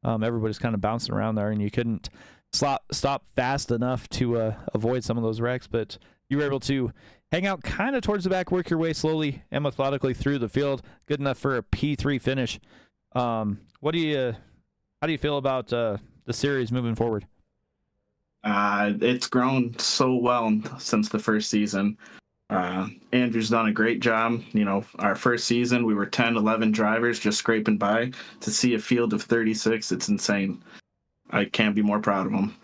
everybody's kind of bouncing around there, and you couldn't stop fast enough to avoid some of those wrecks, but you were able to hang out kind of towards the back, work your way slowly and methodically through the field. Good enough for a P3 finish. How do you feel about the series moving forward? It's grown so well since the first season. Andrew's done a great job. You know, our first season, we were 10, 11 drivers just scraping by. To see a field of 36, it's insane. I can't be more proud of him.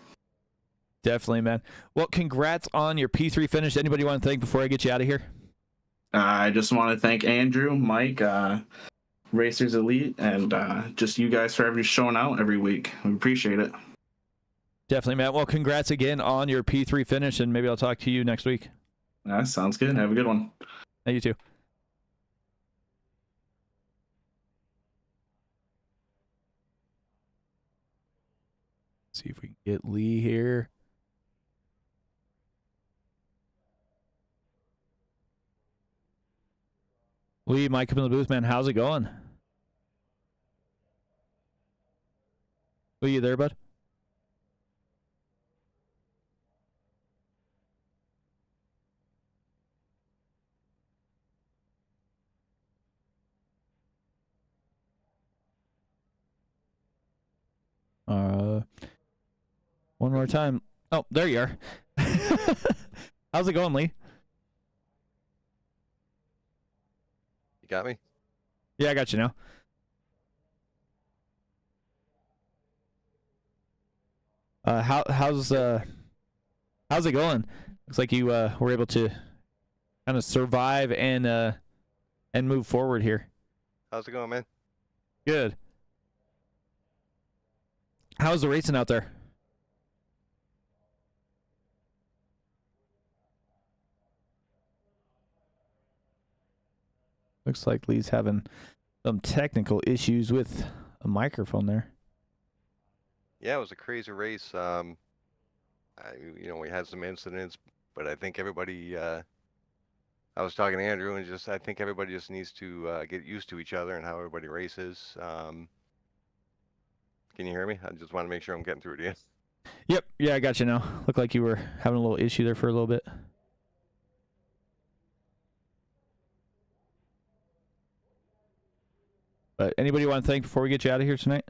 Definitely, man. Well, congrats on your P3 finish. Anybody want to thank before I get you out of here? I just want to thank Andrew, Mike, Racers Elite, and just you guys for showing out every week. We appreciate it. Definitely, Matt. Well, congrats again on your P3 finish, and maybe I'll talk to you next week. Sounds good. Have a good one. You too. See if we can get Lee here. Lee, Mike, come in the booth, man. How's it going? Lee, you there, bud? One more time. Oh, there you are. How's it going, Lee? You got me? Yeah, I got you now. How's it going? Looks like you were able to kind of survive and move forward here. How's it going, man? Good. How's the racing out there? Looks like Lee's having some technical issues with a microphone there. Yeah, it was a crazy race. You know, we had some incidents, but I think everybody. I was talking to Andrew, and I think everybody just needs to get used to each other and how everybody races. Can you hear me? I just want to make sure I'm getting through to you. Yep. Yeah, I got you now. Looked like you were having a little issue there for a little bit. But anybody want to thank before we get you out of here tonight?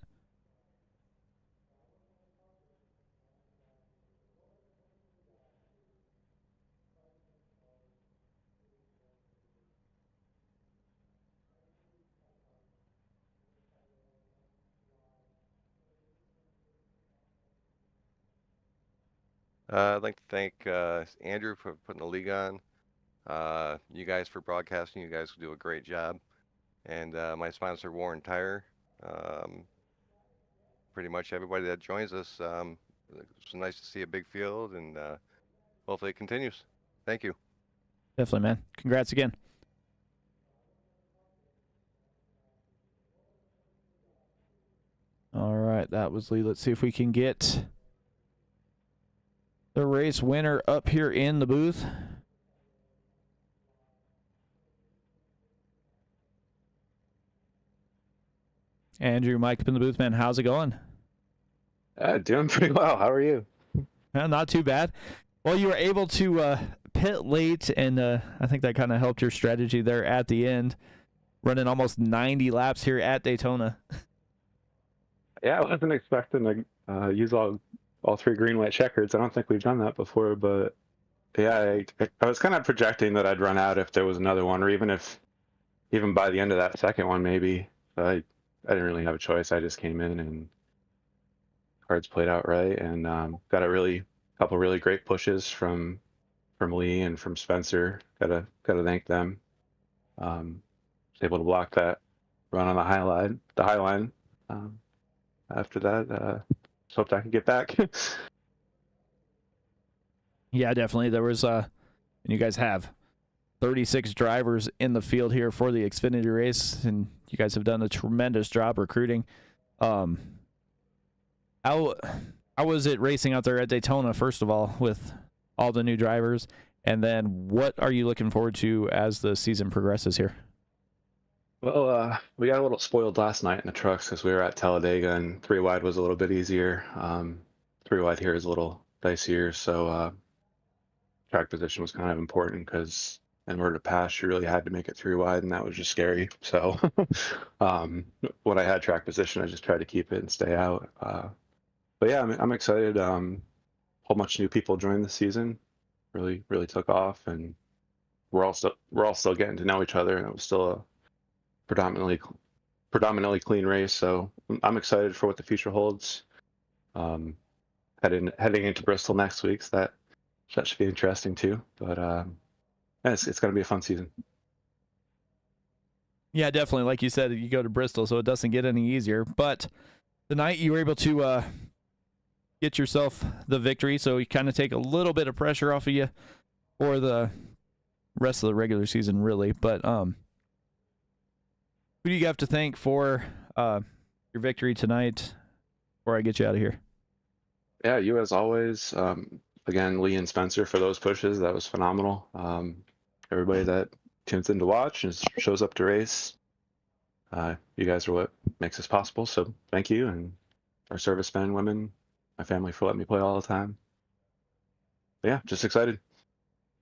I'd like to thank Andrew for putting the league on. You guys for broadcasting. You guys do a great job. And my sponsor, Warren Tire. Pretty much everybody that joins us. It's nice to see a big field, and hopefully it continues. Thank you. Definitely, man. Congrats again. All right, that was Lee. Let's see if we can get the race winner up here in the booth. Andrew, Mike up in the booth, man. How's it going? Doing pretty well. How are you? Not too bad. Well, you were able to pit late, and I think that kind of helped your strategy there at the end, running almost 90 laps here at Daytona. Yeah, I wasn't expecting to use all three green, white checkers. I don't think we've done that before, but yeah, I was kind of projecting that I'd run out if there was another one, or even by the end of that second one, maybe. I didn't really have a choice. I just came in and cards played out right, and got a couple really great pushes from Lee and from Spencer. Gotta thank them. Was able to block that run on the high line. After that, just hoped I could get back. Yeah, definitely. There was and you guys have 36 drivers in the field here for the Xfinity race, and you guys have done a tremendous job recruiting. How was it racing out there at Daytona, first of all, with all the new drivers? And then what are you looking forward to as the season progresses here? Well, we got a little spoiled last night in the trucks because we were at Talladega and 3 wide was a little bit easier. three wide here is a little dicier, so track position was kind of important because in order to pass, you really had to make it three wide, and that was just scary. So when I had track position, I just tried to keep it and stay out. But yeah, I'm excited. A whole bunch of new people joined this season. Really took off, and we're all still getting to know each other, and it was still a predominantly clean race. So I'm excited for what the future holds. Heading into Bristol next week, so that should be interesting too. But yeah, it's going to be a fun season. Yeah, definitely. Like you said, you go to Bristol, so it doesn't get any easier. But tonight you were able to get yourself the victory, so you kind of take a little bit of pressure off of you for the rest of the regular season, really. But who do you have to thank for your victory tonight before I get you out of here? Yeah, you as always. Again, Lee and Spencer for those pushes. That was phenomenal. Everybody that tunes in to watch and shows up to race, you guys are what makes this possible. So thank you, and our servicemen, women, my family for letting me play all the time. But yeah, just excited.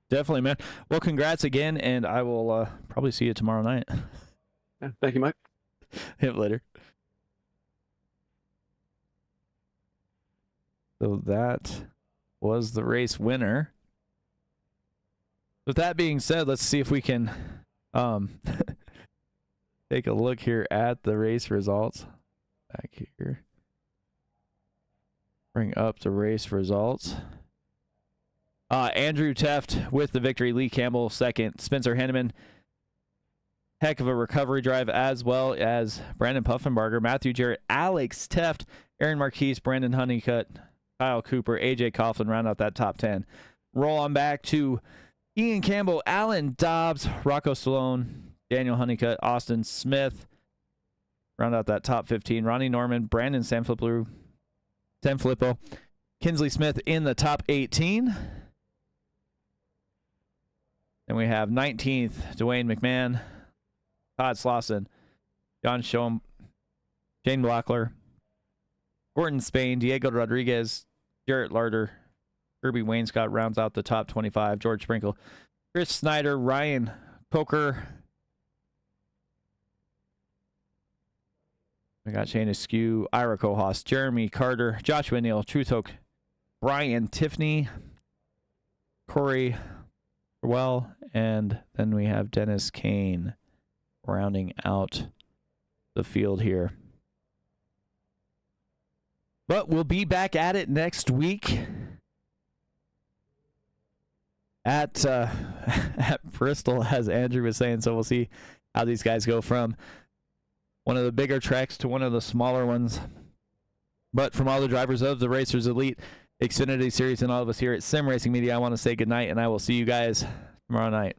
Definitely, man. Well, congrats again, and I will probably see you tomorrow night. Yeah, thank you, Mike. Hit later. So that was the race winner. With that being said, let's see if we can take a look here at the race results. Back here. Bring up the race results. Andrew Teft with the victory. Lee Campbell second. Spencer Henneman. Heck of a recovery drive, as well as Brandon Puffenbarger, Matthew Jarrett, Alex Teft, Aaron Marquise, Brandon Honeycutt, Kyle Cooper, AJ Coughlin round out that top 10. Roll on back to Ian Campbell, Alan Dobbs, Rocco Stallone, Daniel Honeycutt, Austin Smith round out that top 15. Ronnie Norman, Brandon Sanfilippo, Kinsley Smith in the top 18. Then we have 19th, Dwayne McMahon, Todd Slauson, John Schoen, Shane Blockler, Gordon Spain, Diego Rodriguez, Jarrett Larder, Kirby Wainscott rounds out the top 25. George Sprinkle, Chris Snyder, Ryan Coker. We got Shane Askew, Ira Kohas, Jeremy Carter, Joshua Neal, Truth Oak, Brian Tiffany, Corey Well, and then we have Dennis Kane rounding out the field here. But we'll be back at it next week at Bristol, as Andrew was saying. So we'll see how these guys go from one of the bigger tracks to one of the smaller ones. But from all the drivers of the Racers Elite Xfinity Series and all of us here at Sim Racing Media, I want to say goodnight, and I will see you guys tomorrow night.